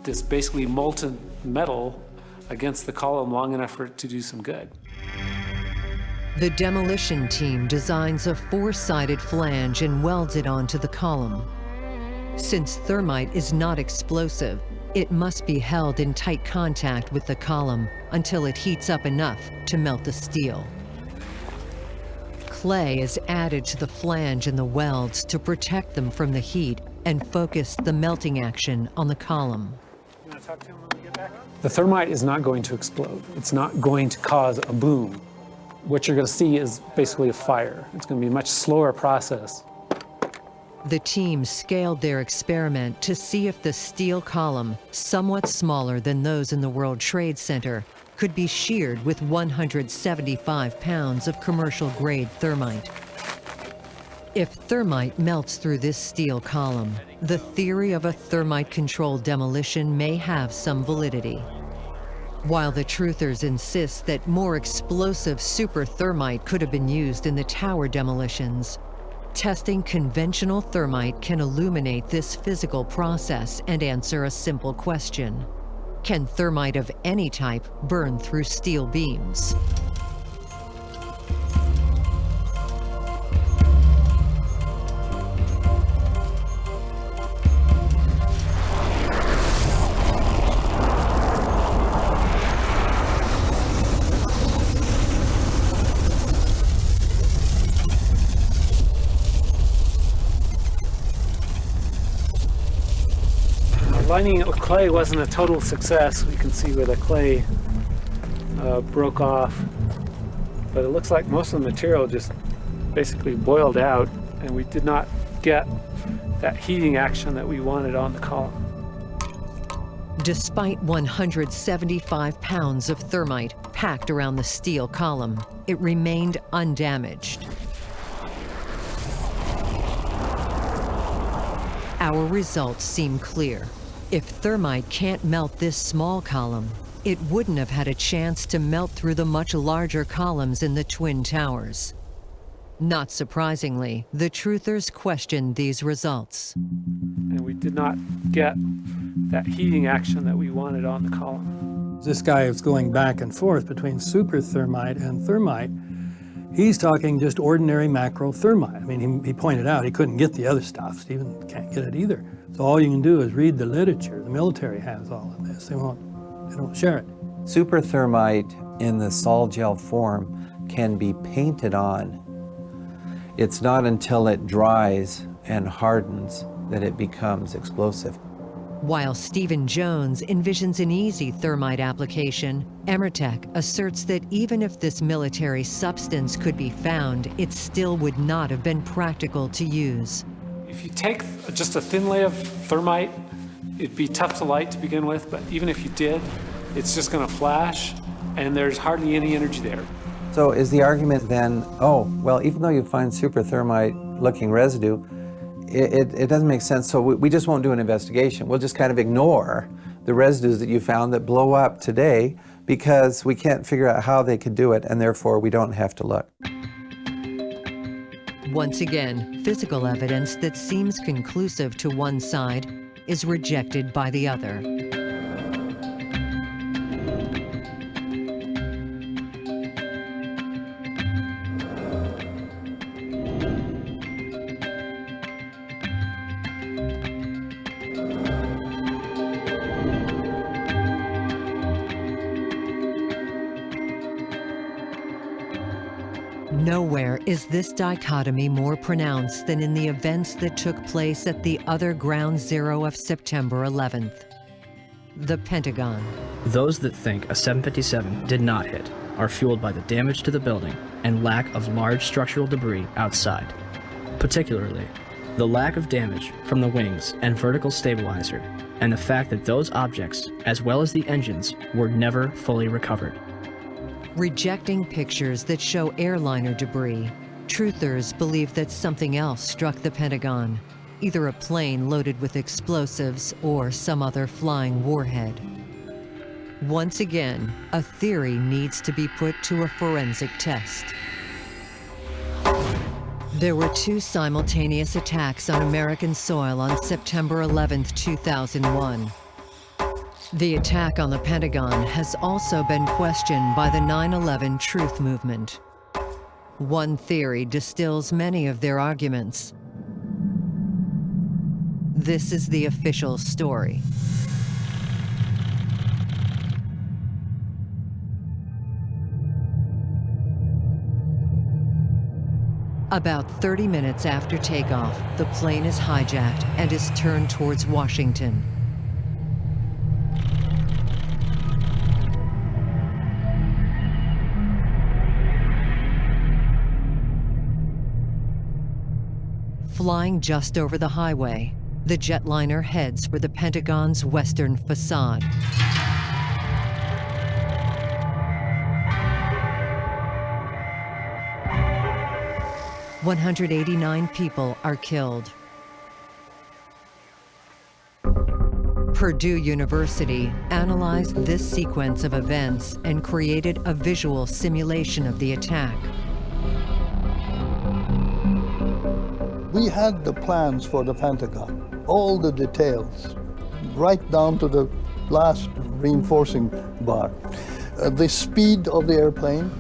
this basically molten metal against the column long enough for it to do some good. The demolition team designs a 4-sided flange and welds it onto the column. Since thermite is not explosive, it must be held in tight contact with the column until it heats up enough to melt the steel. Clay is added to the flange and the welds to protect them from the heat and focus the melting action on the column. You want to talk to him when we get back? The thermite is not going to explode. It's not going to cause a boom. What you're going to see is basically a fire. It's going to be a much slower process. The team scaled their experiment to see if the steel column, somewhat smaller than those in the World Trade Center, could be sheared with 175 pounds of commercial-grade thermite. If thermite melts through this steel column, the theory of a thermite-controlled demolition may have some validity. While the truthers insist that more explosive super thermite could have been used in the tower demolitions, testing conventional thermite can illuminate this physical process and answer a simple question. Can thermite of any type burn through steel beams? Lining it with clay wasn't a total success. We can see where the clay broke off, but it looks like most of the material just basically boiled out, and we did not get that heating action that we wanted on the column. Despite 175 pounds of thermite packed around the steel column, it remained undamaged. Our results seem clear. If thermite can't melt this small column, it wouldn't have had a chance to melt through the much larger columns in the Twin Towers. Not surprisingly, the truthers questioned these results. And we did not get that heating action that we wanted on the column. This guy is going back and forth between super thermite and thermite. He's talking just ordinary macro thermite. I mean, he pointed out he couldn't get the other stuff. Stephen can't get it either. So all you can do is read the literature. The military has all of this. They don't share it. Super thermite in the sol gel form can be painted on. It's not until it dries and hardens that it becomes explosive. While Stephen Jones envisions an easy thermite application, Emertech asserts that even if this military substance could be found, it still would not have been practical to use. If you take just a thin layer of thermite, it'd be tough to light to begin with, but even if you did, it's just going to flash, and there's hardly any energy there. So is the argument then, oh, well, even though you find super thermite-looking residue, it doesn't make sense, so we just won't do an investigation. We'll just kind of ignore the residues that you found that blow up today because we can't figure out how they could do it, and therefore we don't have to look. Once again, physical evidence that seems conclusive to one side is rejected by the other. Nowhere is this dichotomy more pronounced than in the events that took place at the other ground zero of September 11th, the Pentagon. Those that think a 757 did not hit are fueled by the damage to the building and lack of large structural debris outside. Particularly, the lack of damage from the wings and vertical stabilizer, and the fact that those objects, as well as the engines, were never fully recovered. Rejecting pictures that show airliner debris, truthers believe that something else struck the Pentagon, either a plane loaded with explosives or some other flying warhead. Once again, a theory needs to be put to a forensic test. There were two simultaneous attacks on American soil on September 11, 2001. The attack on the Pentagon has also been questioned by the 9/11 Truth Movement. One theory distills many of their arguments. This is the official story. About 30 minutes after takeoff, the plane is hijacked and is turned towards Washington. Flying just over the highway, the jetliner heads for the Pentagon's western facade. "189 people are killed." Purdue University analyzed this sequence of events and created a visual simulation of the attack. We had the plans for the Pentagon, all the details, right down to the last reinforcing bar. The speed of the airplane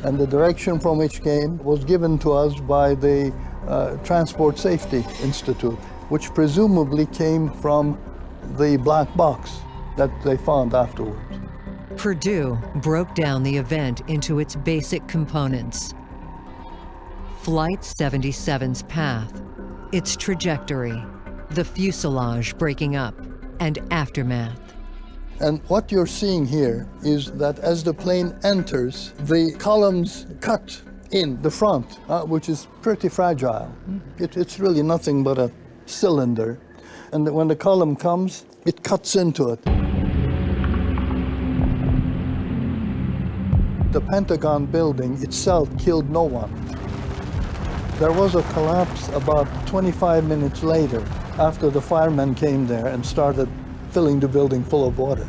and the direction from which came was given to us by the Transport Safety Institute, which presumably came from the black box that they found afterwards. Purdue broke down the event into its basic components. Flight 77's path, its trajectory, the fuselage breaking up, and aftermath. And what you're seeing here is that as the plane enters, the columns cut in the front, which is pretty fragile. It's really nothing but a cylinder. And when the column comes, it cuts into it. The Pentagon building itself killed no one. There was a collapse about 25 minutes later, after the firemen came there and started filling the building full of water.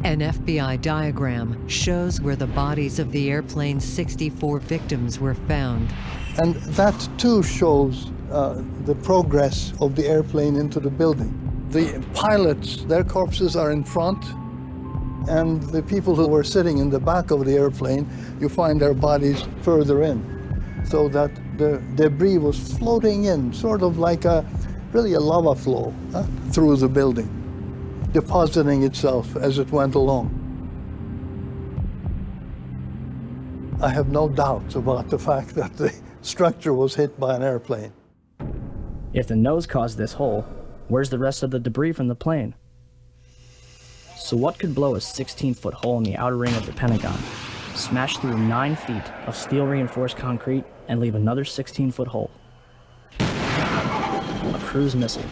An FBI diagram shows where the bodies of the airplane's 64 victims were found. And that too shows the progress of the airplane into the building. The pilots, their corpses are in front, and the people who were sitting in the back of the airplane, you find their bodies further in, so that the debris was floating in, sort of like really a lava flow through the building, depositing itself as it went along. I have no doubts about the fact that the structure was hit by an airplane. If the nose caused this hole, where's the rest of the debris from the plane? So what could blow a 16-foot hole in the outer ring of the Pentagon, smash through 9 feet of steel-reinforced concrete, and leave another 16-foot hole? A cruise missile.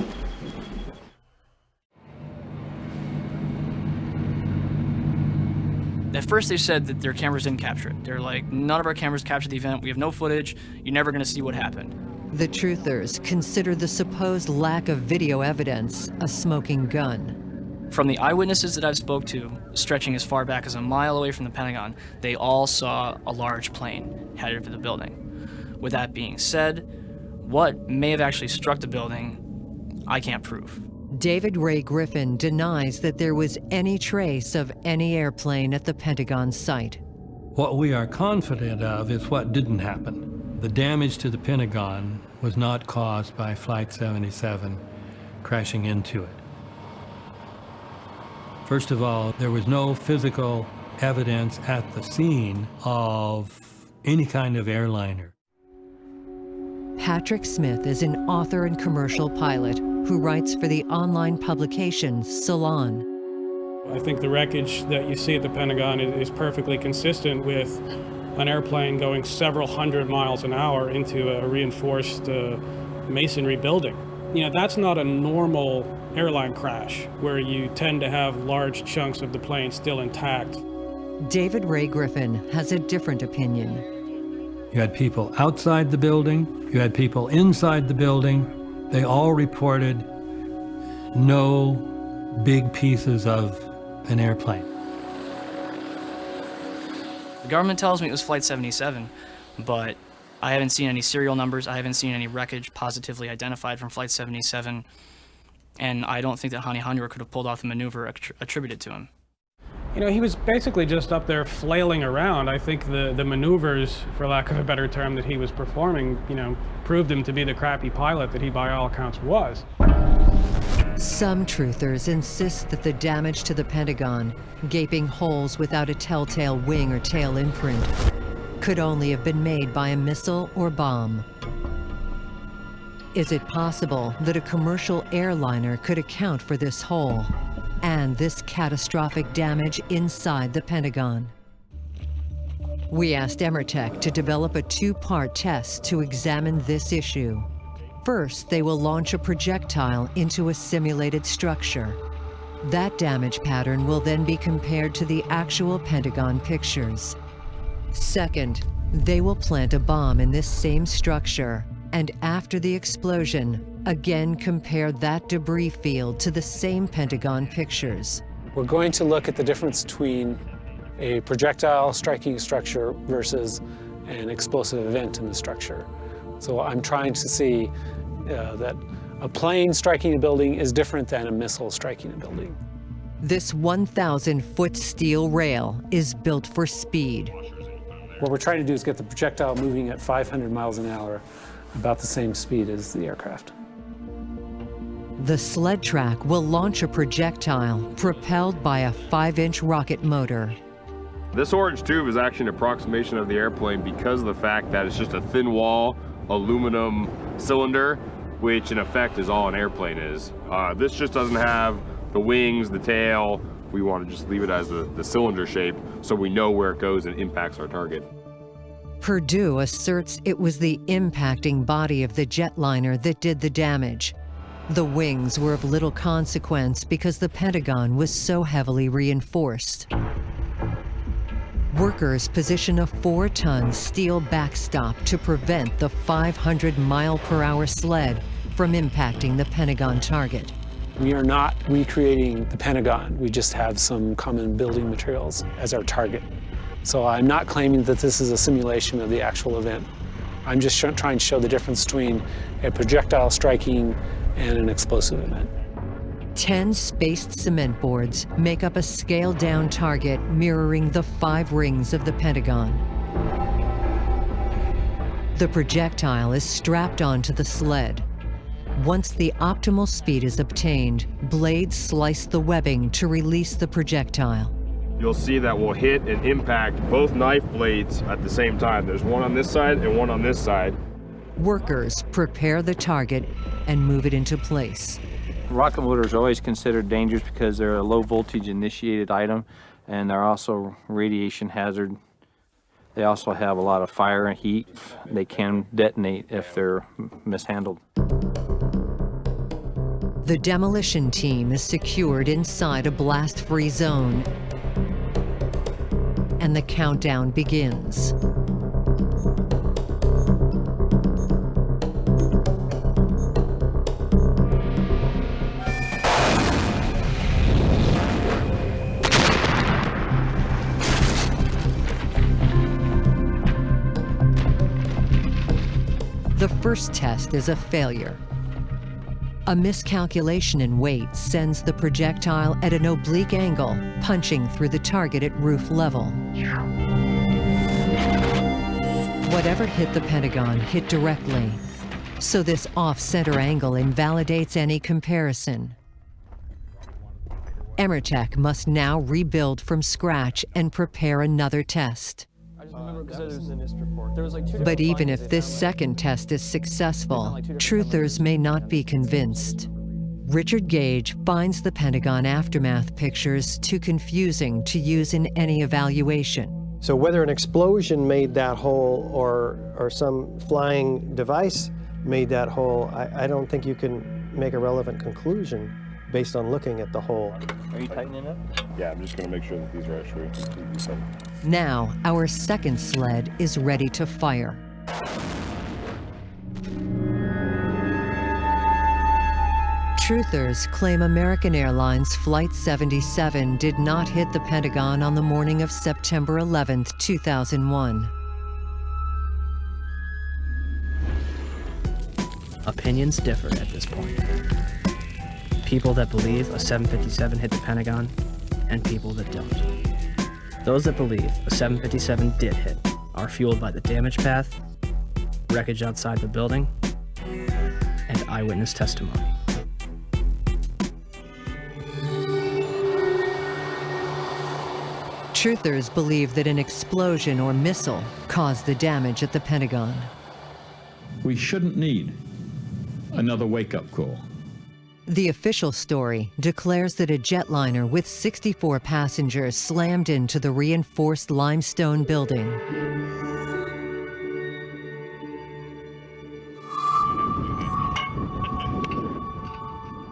At first they said that their cameras didn't capture it. They're like, none of our cameras captured the event. We have no footage. You're never going to see what happened. The truthers consider the supposed lack of video evidence a smoking gun. From the eyewitnesses that I've spoke to, stretching as far back as a mile away from the Pentagon, they all saw a large plane headed for the building. With that being said, what may have actually struck the building, I can't prove. David Ray Griffin denies that there was any trace of any airplane at the Pentagon site. What we are confident of is what didn't happen. The damage to the Pentagon was not caused by Flight 77 crashing into it. First of all, there was no physical evidence at the scene of any kind of airliner. Patrick Smith is an author and commercial pilot who writes for the online publication Salon. I think the wreckage that you see at the Pentagon is perfectly consistent with an airplane going several hundred miles an hour into a reinforced masonry building. You know, that's not a normal airline crash where you tend to have large chunks of the plane still intact. David Ray Griffin has a different opinion. You had people outside the building, you had people inside the building. They all reported no big pieces of an airplane. The government tells me it was Flight 77, but I haven't seen any serial numbers. I haven't seen any wreckage positively identified from Flight 77, and I don't think that Hani Hanjour could have pulled off the maneuver attributed to him. You know, he was basically just up there flailing around. I think the maneuvers, for lack of a better term, that he was performing, you know, proved him to be the crappy pilot that he, by all accounts, was. Some truthers insist that the damage to the Pentagon, gaping holes without a telltale wing or tail imprint, could only have been made by a missile or bomb. Is it possible that a commercial airliner could account for this hole and this catastrophic damage inside the Pentagon? We asked Emertech to develop a two-part test to examine this issue. First, they will launch a projectile into a simulated structure. That damage pattern will then be compared to the actual Pentagon pictures. Second, they will plant a bomb in this same structure, and after the explosion, again compare that debris field to the same Pentagon pictures. We're going to look at the difference between a projectile striking a structure versus an explosive event in the structure. So I'm trying to see that a plane striking a building is different than a missile striking a building. This 1,000-foot steel rail is built for speed. What we're trying to do is get the projectile moving at 500 miles an hour, about the same speed as the aircraft. The sled track will launch a projectile propelled by a 5-inch rocket motor. This orange tube is actually an approximation of the airplane because of the fact that it's just a thin wall, aluminum cylinder, which in effect is all an airplane is. This just doesn't have the wings, the tail. We want to just leave it as the cylinder shape so we know where it goes and impacts our target. Purdue asserts it was the impacting body of the jetliner that did the damage. The wings were of little consequence because the Pentagon was so heavily reinforced. Workers position a 4-ton steel backstop to prevent the 500-mile-per-hour sled from impacting the Pentagon target. We are not recreating the Pentagon. We just have some common building materials as our target. So I'm not claiming that this is a simulation of the actual event. I'm just trying to show the difference between a projectile striking and an explosive event. 10 spaced cement boards make up a scaled-down target mirroring the 5 rings of the Pentagon. The projectile is strapped onto the sled. Once the optimal speed is obtained, blades slice the webbing to release the projectile. You'll see that we'll hit and impact both knife blades at the same time. There's one on this side and one on this side. Workers prepare the target and move it into place. Rocket motors are always considered dangerous because they're a low voltage initiated item, and they're also radiation hazard. They also have a lot of fire and heat. They can detonate if they're mishandled. The demolition team is secured inside a blast-free zone, and the countdown begins. The first test is a failure. A miscalculation in weight sends the projectile at an oblique angle, punching through the target at roof level. Whatever hit the Pentagon hit directly, so this off-center angle invalidates any comparison. Emertech must now rebuild from scratch and prepare another test. But even if this second test is successful, truthers may not be convinced. Richard Gage finds the Pentagon aftermath pictures too confusing to use in any evaluation. So whether an explosion made that hole or some flying device made that hole, I don't think you can make a relevant conclusion based on looking at the hole. Are you tightening it? Yeah, I'm just going to make sure that these are actually completely tight. Now, our second sled is ready to fire. Truthers claim American Airlines Flight 77 did not hit the Pentagon on the morning of September 11, 2001. Opinions differ at this point. People that believe a 757 hit the Pentagon, and people that don't. Those that believe a 757 did hit are fueled by the damage path, wreckage outside the building, and eyewitness testimony. Truthers believe that an explosion or missile caused the damage at the Pentagon. We shouldn't need another wake-up call. The official story declares that a jetliner with 64 passengers slammed into the reinforced limestone building.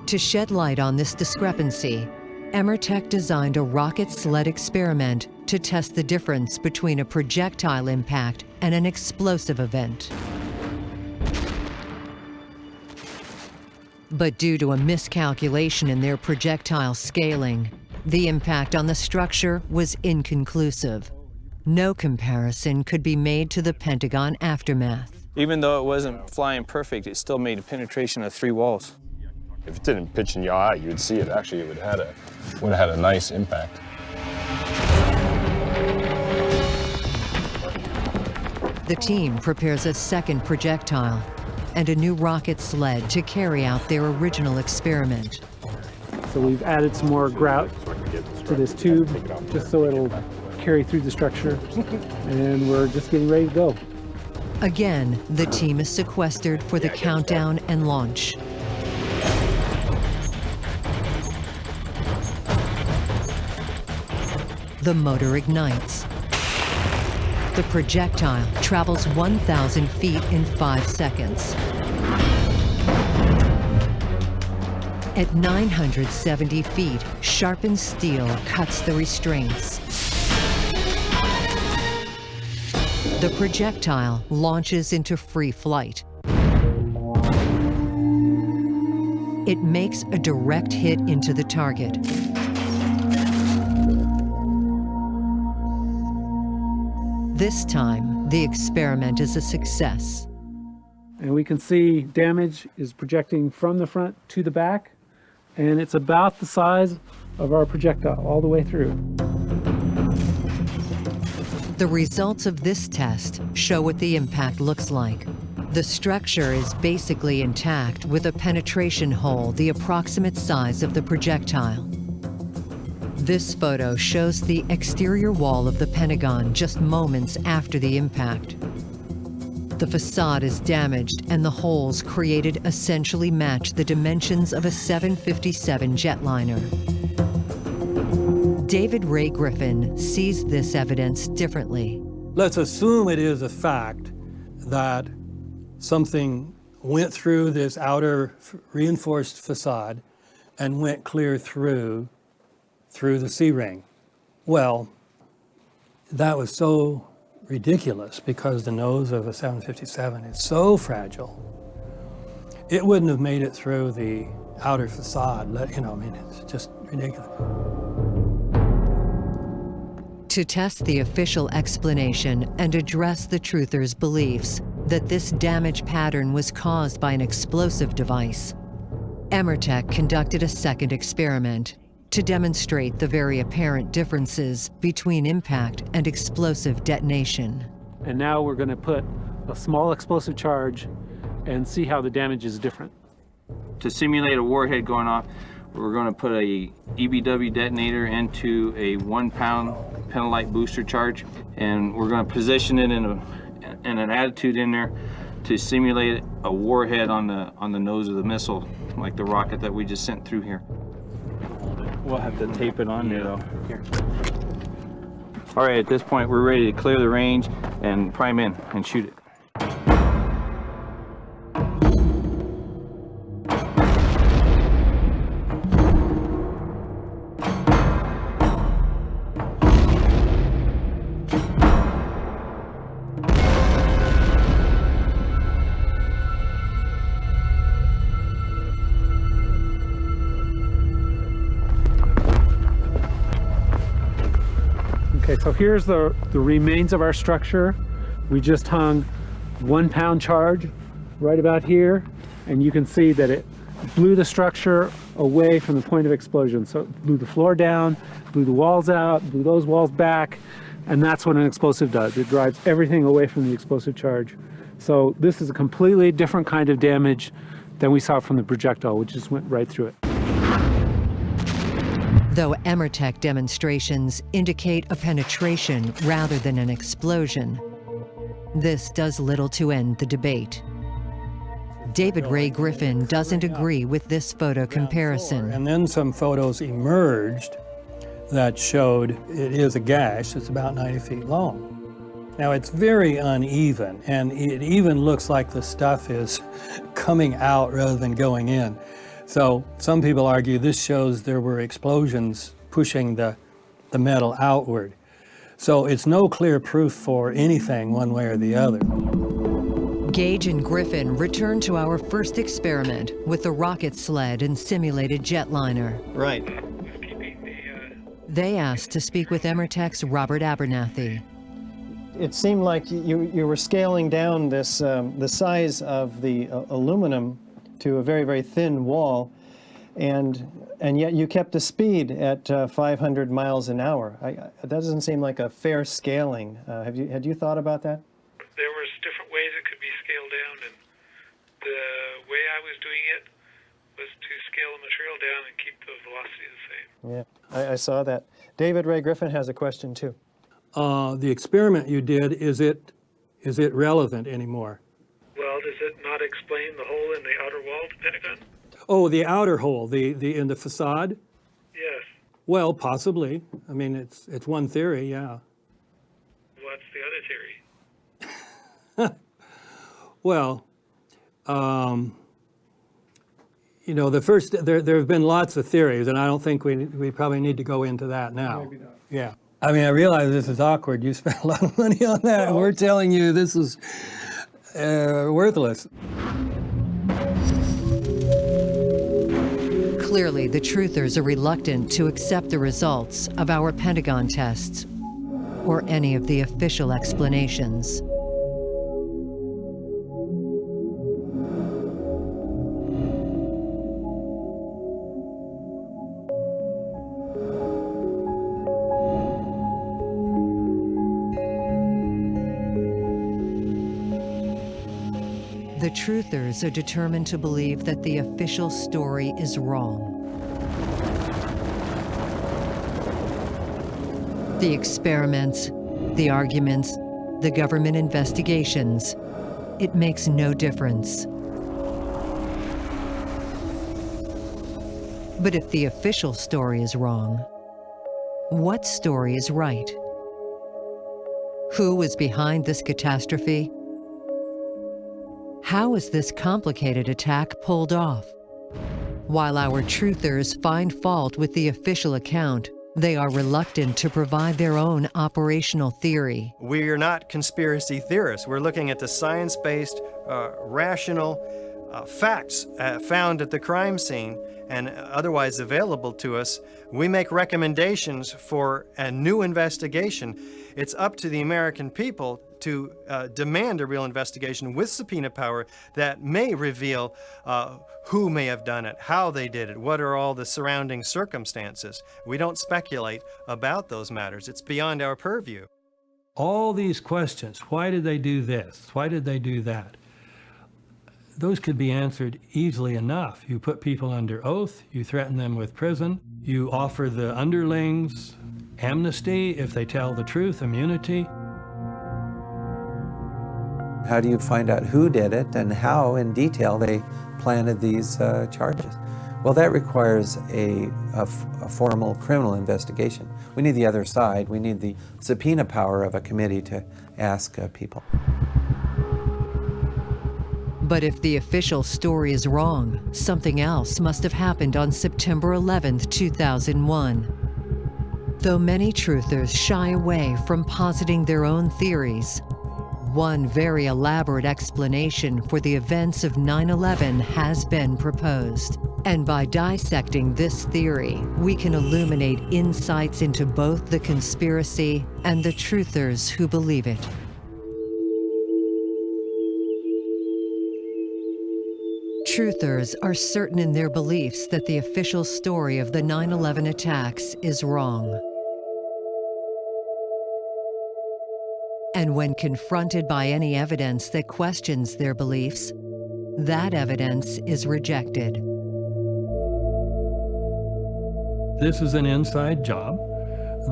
To shed light on this discrepancy, Emertech designed a rocket sled experiment to test the difference between a projectile impact and an explosive event. But due to a miscalculation in their projectile scaling, the impact on the structure was inconclusive. No comparison could be made to the Pentagon aftermath. Even though it wasn't flying perfect, it still made a penetration of 3 walls. If it didn't pitch in your eye, you would see it. Actually, it would have had a nice impact. The team prepares a second projectile and a new rocket sled to carry out their original experiment. So we've added some more grout to this tube just so it'll carry through the structure, and we're just getting ready to go. Again, the team is sequestered for the countdown and launch. The motor ignites. The projectile travels 1,000 feet in 5 seconds. At 970 feet, sharpened steel cuts the restraints. The projectile launches into free flight. It makes a direct hit into the target. This time, the experiment is a success. And we can see damage is projecting from the front to the back, and it's about the size of our projectile all the way through. The results of this test show what the impact looks like. The structure is basically intact with a penetration hole the approximate size of the projectile. This photo shows the exterior wall of the Pentagon just moments after the impact. The facade is damaged and the holes created essentially match the dimensions of a 757 jetliner. David Ray Griffin sees this evidence differently. Let's assume it is a fact that something went through this outer reinforced facade and went clear through the C-ring. Well, that was so ridiculous because the nose of a 757 is so fragile. It wouldn't have made it through the outer facade. You know, I mean, it's just ridiculous. To test the official explanation and address the truthers' beliefs that this damage pattern was caused by an explosive device, Emertech conducted a second experiment to demonstrate the very apparent differences between impact and explosive detonation. And now we're going to put a small explosive charge and see how the damage is different. To simulate a warhead going off, we're going to put a EBW detonator into a 1 pound pentalite booster charge, and we're going to position it in an attitude in there to simulate a warhead on the nose of the missile, like the rocket that we just sent through here. We'll have to tape it on there though. Here. All right, at this point we're ready to clear the range and prime in and shoot it. Okay, so here's the remains of our structure. We just hung 1 pound charge right about here, and you can see that it blew the structure away from the point of explosion. So it blew the floor down, blew the walls out, blew those walls back, and that's what an explosive does. It drives everything away from the explosive charge. So this is a completely different kind of damage than we saw from the projectile, which just went right through it. Though Emertech demonstrations indicate a penetration rather than an explosion, this does little to end the debate. David Ray Griffin doesn't agree with this photo comparison. And then some photos emerged that showed it is a gash that's about 90 feet long. Now it's very uneven, and it even looks like the stuff is coming out rather than going in. So some people argue this shows there were explosions pushing the metal outward. So it's no clear proof for anything one way or the other. Gage and Griffin returned to our first experiment with the rocket sled and simulated jetliner. Right. They asked to speak with Emertech's Robert Abernathy. It seemed like you were scaling down this the size of the aluminum to a very, very thin wall, and yet you kept the speed at 500 miles an hour. That doesn't seem like a fair scaling. Had you thought about that? There was different ways it could be scaled down, and the way I was doing it was to scale the material down and keep the velocity the same. Yeah, I saw that. David Ray Griffin has a question too. The experiment you did, is it relevant anymore? Well, does it not explain the hole in the outer wall of the Pentagon? Oh, the outer hole, in the facade? Yes. Well, possibly. I mean, it's one theory, yeah. What's the other theory? Well, you know, there have been lots of theories, and I don't think we probably need to go into that now. Maybe not. Yeah. I mean, I realize this is awkward. You spent a lot of money on that, and we're telling you this is worthless. Clearly, the truthers are reluctant to accept the results of our Pentagon tests or any of the official explanations. The truthers are determined to believe that the official story is wrong. The experiments, the arguments, the government investigations, it makes no difference. But if the official story is wrong, what story is right? Who was behind this catastrophe? How is this complicated attack pulled off? While our truthers find fault with the official account, they are reluctant to provide their own operational theory. We're not conspiracy theorists. We're looking at the science-based, rational facts found at the crime scene and otherwise available to us. We make recommendations for a new investigation. It's up to the American people to demand a real investigation with subpoena power that may reveal who may have done it, how they did it, what are all the surrounding circumstances. We don't speculate about those matters. It's beyond our purview. All these questions, why did they do this? Why did they do that? Those could be answered easily enough. You put people under oath, you threaten them with prison, you offer the underlings amnesty if they tell the truth, immunity. How do you find out who did it and how in detail they planted these charges? Well, that requires a formal criminal investigation. We need the other side. We need the subpoena power of a committee to ask people. But if the official story is wrong, something else must have happened on September 11th, 2001. Though many truthers shy away from positing their own theories, one very elaborate explanation for the events of 9/11 has been proposed. And by dissecting this theory, we can illuminate insights into both the conspiracy and the truthers who believe it. Truthers are certain in their beliefs that the official story of the 9/11 attacks is wrong. And when confronted by any evidence that questions their beliefs, that evidence is rejected. This is an inside job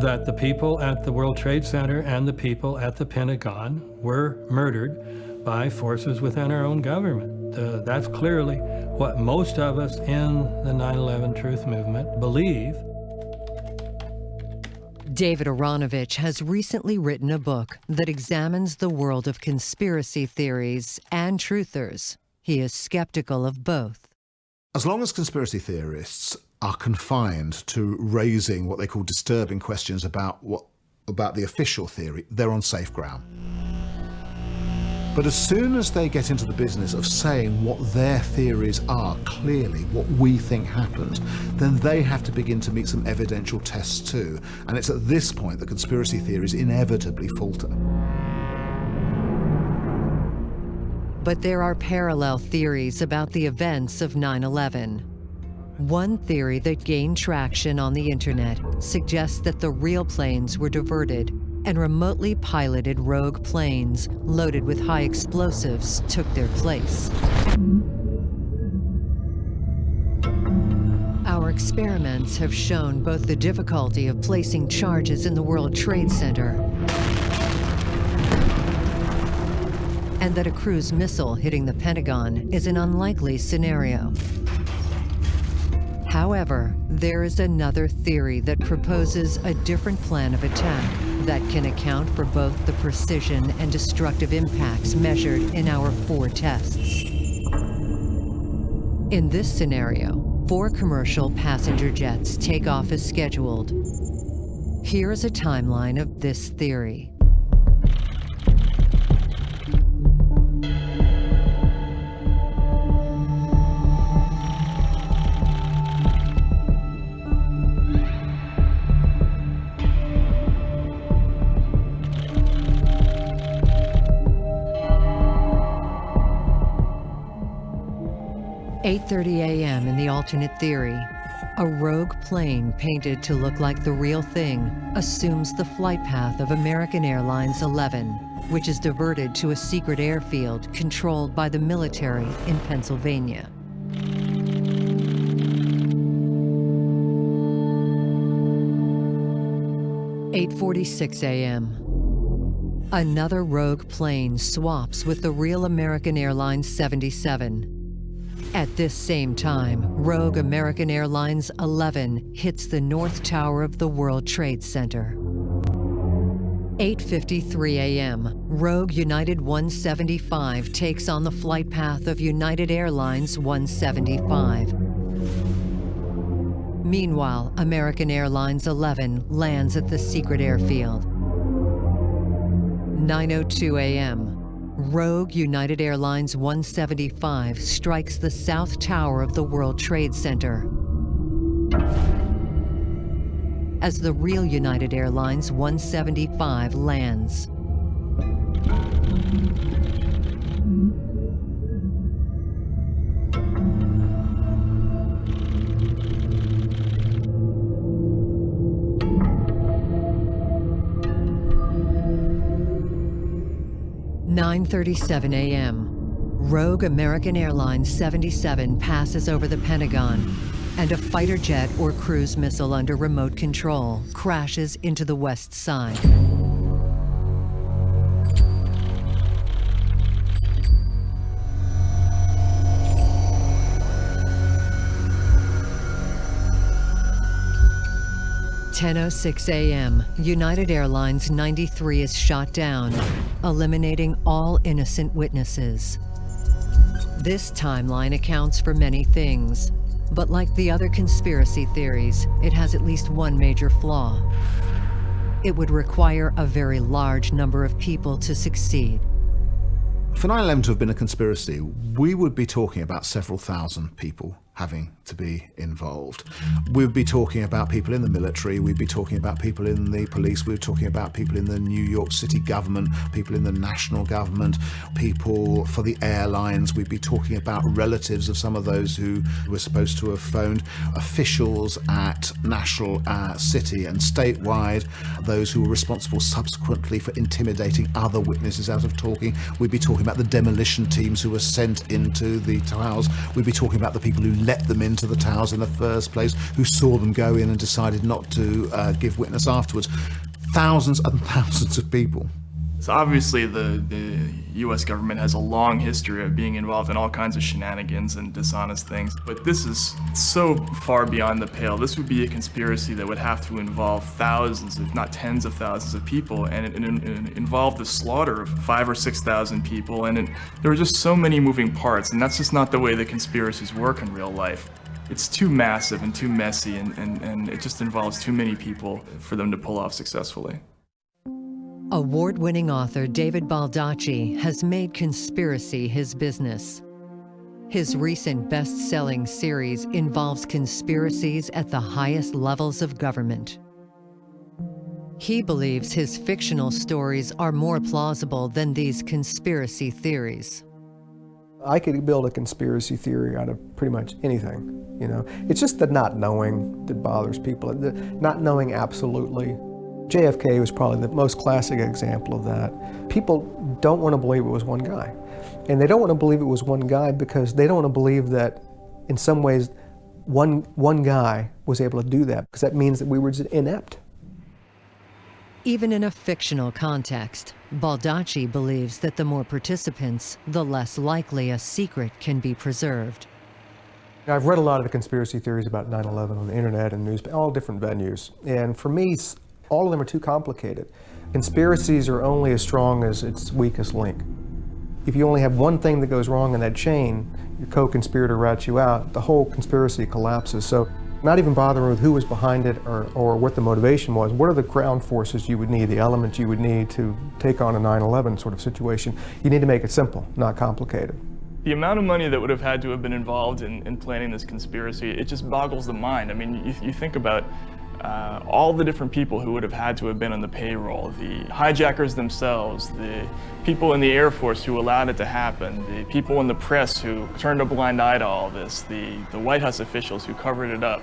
that the people at the World Trade Center and the people at the Pentagon were murdered by forces within our own government. That's clearly what most of us in the 9/11 Truth Movement believe. David Aronovich has recently written a book that examines the world of conspiracy theories and truthers. He is skeptical of both. As long as conspiracy theorists are confined to raising what they call disturbing questions about the official theory, they're on safe ground. But as soon as they get into the business of saying what their theories are, clearly what we think happened, then they have to begin to meet some evidential tests too. And it's at this point that conspiracy theories inevitably falter. But there are parallel theories about the events of 9/11. One theory that gained traction on the internet suggests that the real planes were diverted and remotely piloted rogue planes loaded with high explosives took their place. Our experiments have shown both the difficulty of placing charges in the World Trade Center and that a cruise missile hitting the Pentagon is an unlikely scenario. However, there is another theory that proposes a different plan of attack that can account for both the precision and destructive impacts measured in our 4 tests. In this scenario, 4 commercial passenger jets take off as scheduled. Here is a timeline of this theory. "8:30 a.m. in the alternate theory, a rogue plane painted to look like the real thing assumes the flight path of American Airlines 11, which is diverted to a secret airfield controlled by the military in Pennsylvania. "8:46 a.m. Another rogue plane swaps with the real American Airlines 77. At this same time, rogue American Airlines 11 hits the North Tower of the World Trade Center. 8:53 a.m., rogue United 175 takes on the flight path of United Airlines 175. Meanwhile, American Airlines 11 lands at the secret airfield. 9:02 a.m., rogue United Airlines 175 strikes the South Tower of the World Trade Center. As the real United Airlines 175 lands. "9:37 a.m. Rogue American Airlines 77 passes over the Pentagon, and a fighter jet or cruise missile under remote control crashes into the west side. "10:06 a.m., United Airlines 93 is shot down, eliminating all innocent witnesses. This timeline accounts for many things, but like the other conspiracy theories, it has at least one major flaw. It would require a very large number of people to succeed. For 9/11 to have been a conspiracy, we would be talking about several thousand people having to be involved. We'd be talking about people in the military, we'd be talking about people in the police, we'd be talking about people in the New York City government, people in the national government, people for the airlines, we'd be talking about relatives of some of those who were supposed to have phoned, officials at national, city and statewide, those who were responsible subsequently for intimidating other witnesses out of talking. We'd be talking about the demolition teams who were sent into the towers. We'd be talking about the people who let them into the towers in the first place, who saw them go in and decided not to give witness afterwards. Thousands and thousands of people. So obviously the U.S. government has a long history of being involved in all kinds of shenanigans and dishonest things, but this is so far beyond the pale. This would be a conspiracy that would have to involve thousands, if not tens of thousands of people, and it involved the slaughter of 5,000 or 6,000 people, and there were just so many moving parts, and that's just not the way the conspiracies work in real life. It's too massive and too messy, and it just involves too many people for them to pull off successfully. Award-winning author David Baldacci has made conspiracy his business. His recent best-selling series involves conspiracies at the highest levels of government. He believes his fictional stories are more plausible than these conspiracy theories. I could build a conspiracy theory out of pretty much anything, you know. It's just the not knowing that bothers people, the not knowing absolutely. JFK was probably the most classic example of that. People don't want to believe it was one guy. And they don't want to believe it was one guy because they don't want to believe that in some ways one guy was able to do that, because that means that we were just inept. Even in a fictional context, Baldacci believes that the more participants, the less likely a secret can be preserved. I've read a lot of the conspiracy theories about 9/11 on the internet and news, all different venues. And for me, all of them are too complicated. Conspiracies are only as strong as its weakest link. If you only have one thing that goes wrong in that chain, your co-conspirator rats you out, the whole conspiracy collapses. So not even bothering with who was behind it or what the motivation was. What are the ground forces you would need, the elements you would need to take on a 9/11 sort of situation? You need to make it simple, not complicated. The amount of money that would have had to have been involved in planning this conspiracy, it just boggles the mind. I mean, you think about all the different people who would have had to have been on the payroll, the hijackers themselves, the people in the Air Force who allowed it to happen, the people in the press who turned a blind eye to all this, the White House officials who covered it up.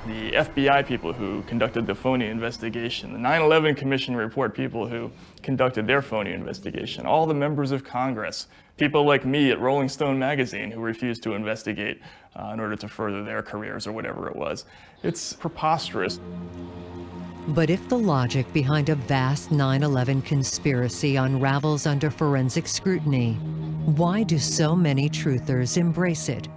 the FBI people who conducted the phony investigation, the 9/11 Commission report people who conducted their phony investigation, all the members of Congress, people like me at Rolling Stone magazine who refused to investigate in order to further their careers or whatever it was. It's preposterous. But if the logic behind a vast 9/11 conspiracy unravels under forensic scrutiny, why do so many truthers embrace it?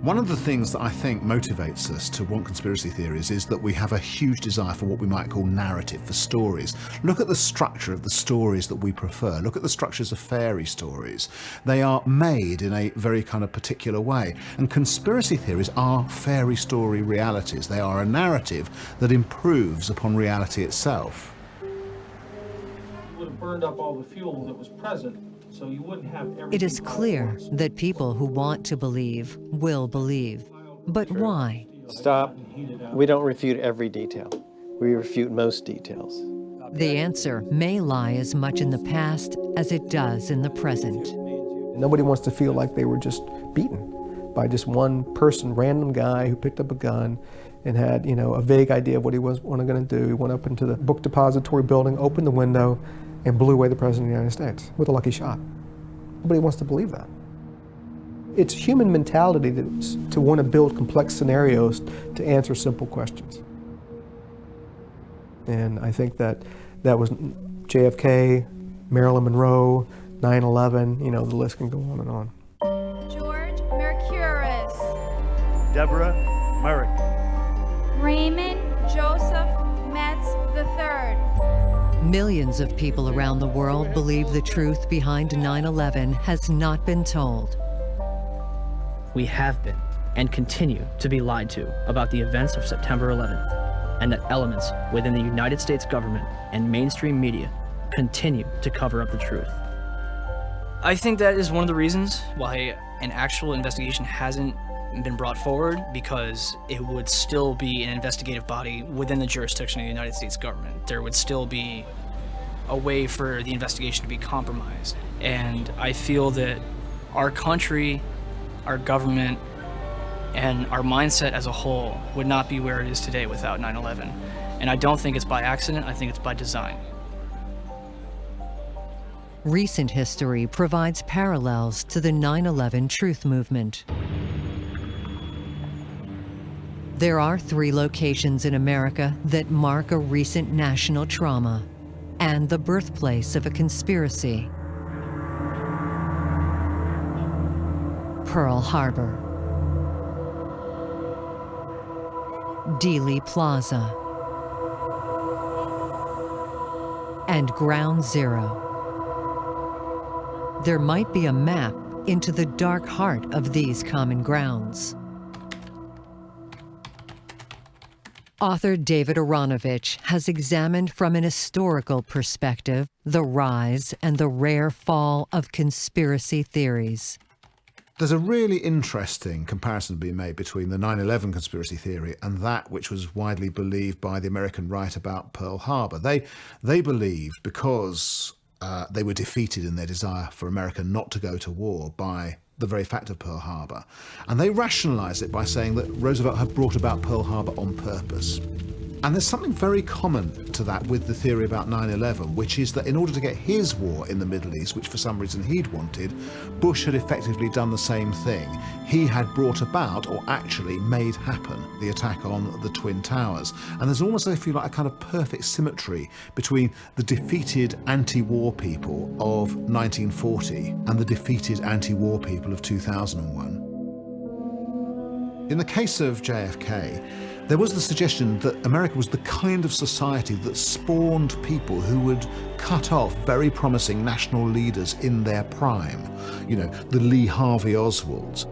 One of the things that I think motivates us to want conspiracy theories is that we have a huge desire for what we might call narrative, for stories. Look at the structure of the stories that we prefer. Look at the structures of fairy stories. They are made in a very kind of particular way. And conspiracy theories are fairy story realities. They are a narrative that improves upon reality itself. It would have burned up all the fuel that was present. So you wouldn't have everything. It is clear that people who want to believe will believe. But why? Stop. We don't refute every detail. We refute most details. The answer may lie as much in the past as it does in the present. Nobody wants to feel like they were just beaten by just one person, random guy who picked up a gun and had, you know, a vague idea of what he was going to do. He went up into the book depository building, opened the window, and blew away the President of the United States with a lucky shot. Nobody wants to believe that. It's human mentality to want to build complex scenarios to answer simple questions. And I think that was JFK, Marilyn Monroe, 9/11, you know, the list can go on and on. George Mercurius. Deborah Murray. Raymond Joseph Metz III. Millions of people around the world believe the truth behind 9/11 has not been told. We have been and continue to be lied to about the events of September 11th, and that elements within the United States government and mainstream media continue to cover up the truth. I think that is one of the reasons why an actual investigation hasn't been brought forward, because it would still be an investigative body within the jurisdiction of the United States government. There would still be a way for the investigation to be compromised. And I feel that our country, our government, and our mindset as a whole would not be where it is today without 9/11. And I don't think it's by accident, I think it's by design. Recent history provides parallels to the 9/11 truth movement. There are 3 locations in America that mark a recent national trauma and the birthplace of a conspiracy. Pearl Harbor, Dealey Plaza, and Ground Zero. There might be a map into the dark heart of these common grounds. Author David Aronovich has examined from an historical perspective the rise and the rare fall of conspiracy theories. There's a really interesting comparison to be made between the 9/11 conspiracy theory and that which was widely believed by the American right about Pearl Harbor. They believed, because they were defeated in their desire for America not to go to war by the very fact of Pearl Harbor, and they rationalized it by saying that Roosevelt had brought about Pearl Harbor on purpose. And there's something very common to that with the theory about 9/11, which is that in order to get his war in the Middle East, which for some reason he'd wanted, Bush had effectively done the same thing. He had brought about, or actually made happen, the attack on the Twin Towers. And there's almost, if you like, a kind of perfect symmetry between the defeated anti-war people of 1940 and the defeated anti-war people of 2001. In the case of JFK, there was the suggestion that America was the kind of society that spawned people who would cut off very promising national leaders in their prime. You know, the Lee Harvey Oswalds.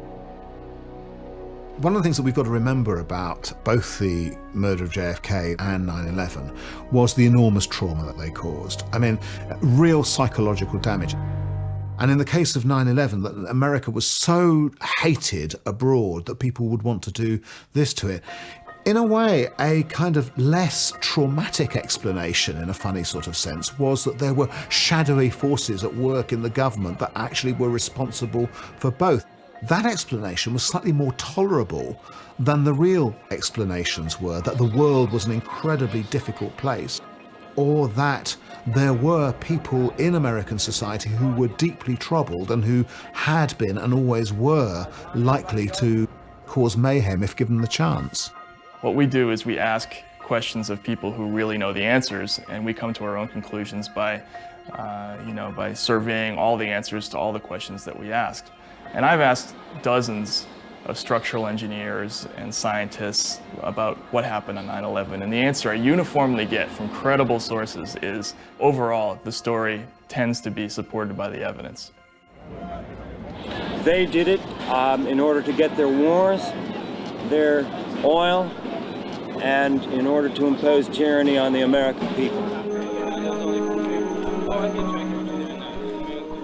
One of the things that we've got to remember about both the murder of JFK and 9/11 was the enormous trauma that they caused. I mean, real psychological damage. And in the case of 9/11, that America was so hated abroad that people would want to do this to it. In a way, a kind of less traumatic explanation, in a funny sort of sense, was that there were shadowy forces at work in the government that actually were responsible for both. That explanation was slightly more tolerable than the real explanations were, that the world was an incredibly difficult place, or that there were people in American society who were deeply troubled and who had been and always were likely to cause mayhem if given the chance. What we do is we ask questions of people who really know the answers, and we come to our own conclusions by surveying all the answers to all the questions that we asked. And I've asked dozens of structural engineers and scientists about what happened on 9/11, and the answer I uniformly get from credible sources is, overall, the story tends to be supported by the evidence. They did it in order to get their wars, their oil, and in order to impose tyranny on the American people.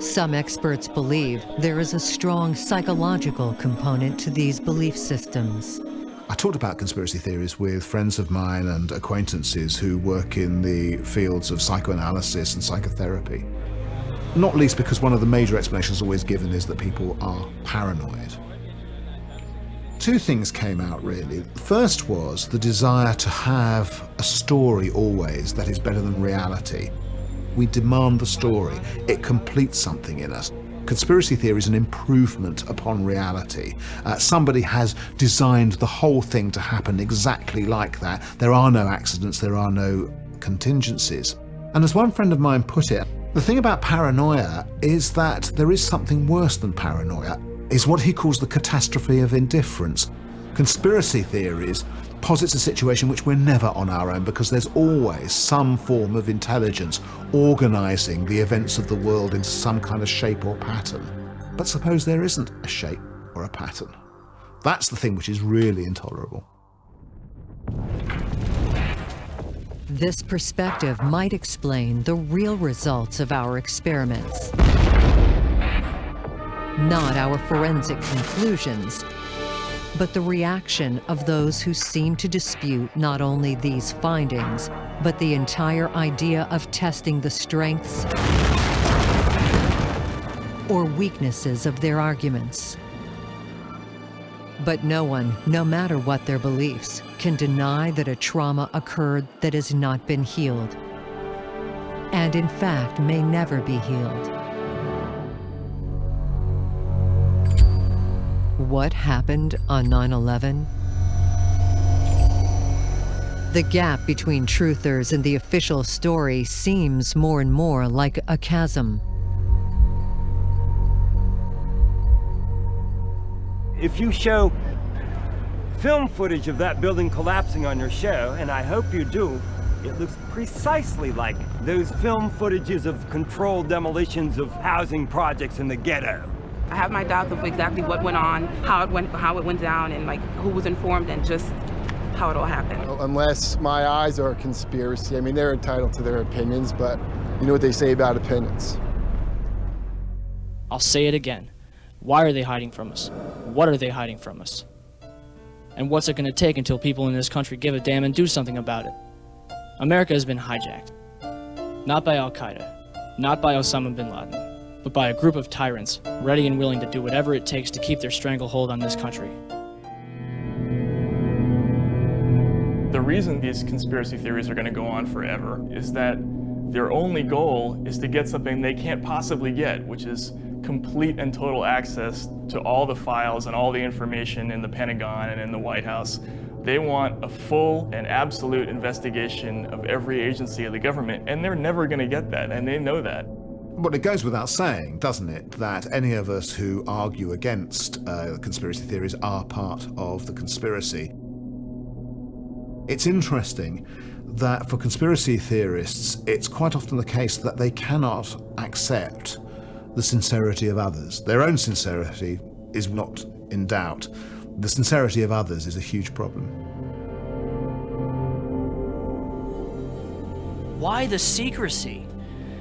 Some experts believe there is a strong psychological component to these belief systems. I talked about conspiracy theories with friends of mine and acquaintances who work in the fields of psychoanalysis and psychotherapy. Not least because one of the major explanations always given is that people are paranoid. Two things came out really. First was the desire to have a story always that is better than reality. We demand the story. It completes something in us. Conspiracy theory is an improvement upon reality. Somebody has designed the whole thing to happen exactly like that. There are no accidents, there are no contingencies. And as one friend of mine put it, the thing about paranoia is that there is something worse than paranoia, is what he calls the catastrophe of indifference. Conspiracy theories posits a situation which we're never on our own because there's always some form of intelligence organising the events of the world into some kind of shape or pattern. But suppose there isn't a shape or a pattern. That's the thing which is really intolerable. This perspective might explain the real results of our experiments. Not our forensic conclusions, but the reaction of those who seem to dispute not only these findings, but the entire idea of testing the strengths or weaknesses of their arguments. But no one, no matter what their beliefs, can deny that a trauma occurred that has not been healed, and in fact may never be healed. What happened on 9/11? The gap between truthers and the official story seems more and more like a chasm. If you show film footage of that building collapsing on your show, and I hope you do, it looks precisely like those film footages of controlled demolitions of housing projects in the ghetto. I have my doubts of exactly what went on, how it went down, and like who was informed, and just how it all happened. Unless my eyes are a conspiracy, I mean, they're entitled to their opinions, but you know what they say about opinions. I'll say it again. Why are they hiding from us? What are they hiding from us? And what's it going to take until people in this country give a damn and do something about it? America has been hijacked. Not by al-Qaeda, not by Usama bin Laden, but by a group of tyrants ready and willing to do whatever it takes to keep their stranglehold on this country. The reason these conspiracy theories are going to go on forever is that their only goal is to get something they can't possibly get, which is complete and total access to all the files and all the information in the Pentagon and in the White House. They want a full and absolute investigation of every agency of the government, and they're never going to get that, and they know that. But it goes without saying, doesn't it, that any of us who argue against conspiracy theories are part of the conspiracy. It's interesting that for conspiracy theorists, it's quite often the case that they cannot accept the sincerity of others. Their own sincerity is not in doubt. The sincerity of others is a huge problem. Why the secrecy?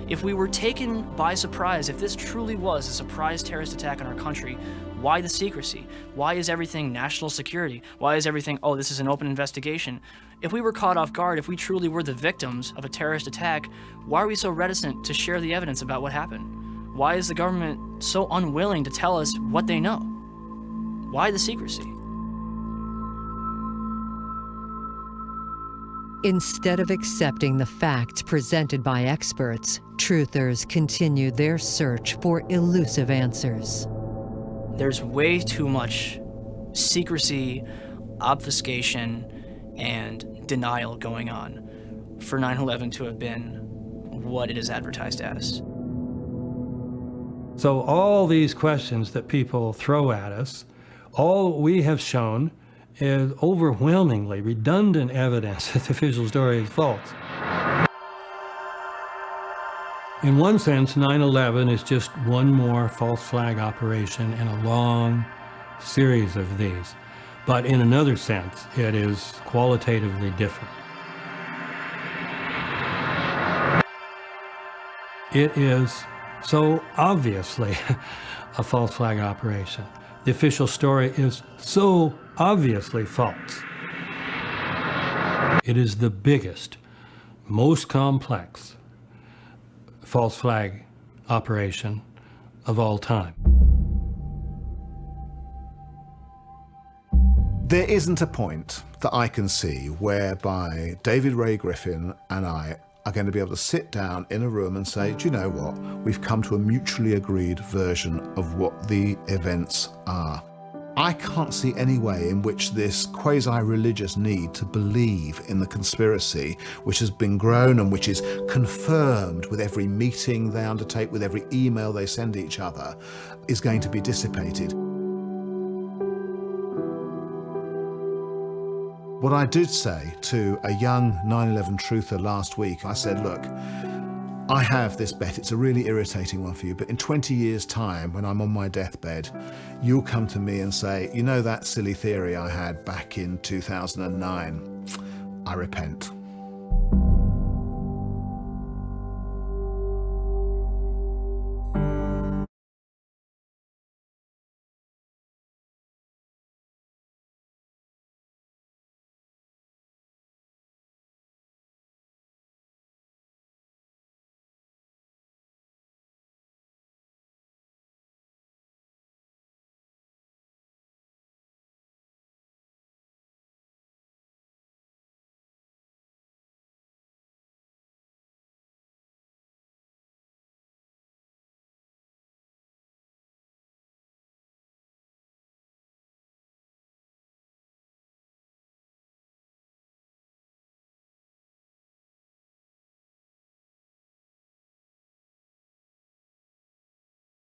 If we were taken by surprise, if this truly was a surprise terrorist attack on our country, why the secrecy? Why is everything national security? Why is everything, oh, this is an open investigation? If we were caught off guard, if we truly were the victims of a terrorist attack, why are we so reticent to share the evidence about what happened? Why is the government so unwilling to tell us what they know? Why the secrecy? Instead of accepting the facts presented by experts, truthers continue their search for elusive answers. There's way too much secrecy, obfuscation, and denial going on for 9/11 to have been what it is advertised as. So all these questions that people throw at us, all we have shown is overwhelmingly redundant evidence that the official story is false. In one sense, 9/11 is just one more false flag operation in a long series of these. But in another sense, it is qualitatively different. It is so obviously a false flag operation. The official story is so obviously false. It is the biggest, most complex false flag operation of all time. There isn't a point that I can see whereby David Ray Griffin and I are going to be able to sit down in a room and say, do you know what? We've come to a mutually agreed version of what the events are. I can't see any way in which this quasi-religious need to believe in the conspiracy, which has been grown and which is confirmed with every meeting they undertake, with every email they send each other, is going to be dissipated. What I did say to a young 9/11 truther last week, I said, look, I have this bet, it's a really irritating one for you, but in 20 years' time, when I'm on my deathbed, you'll come to me and say, you know that silly theory I had back in 2009? I repent.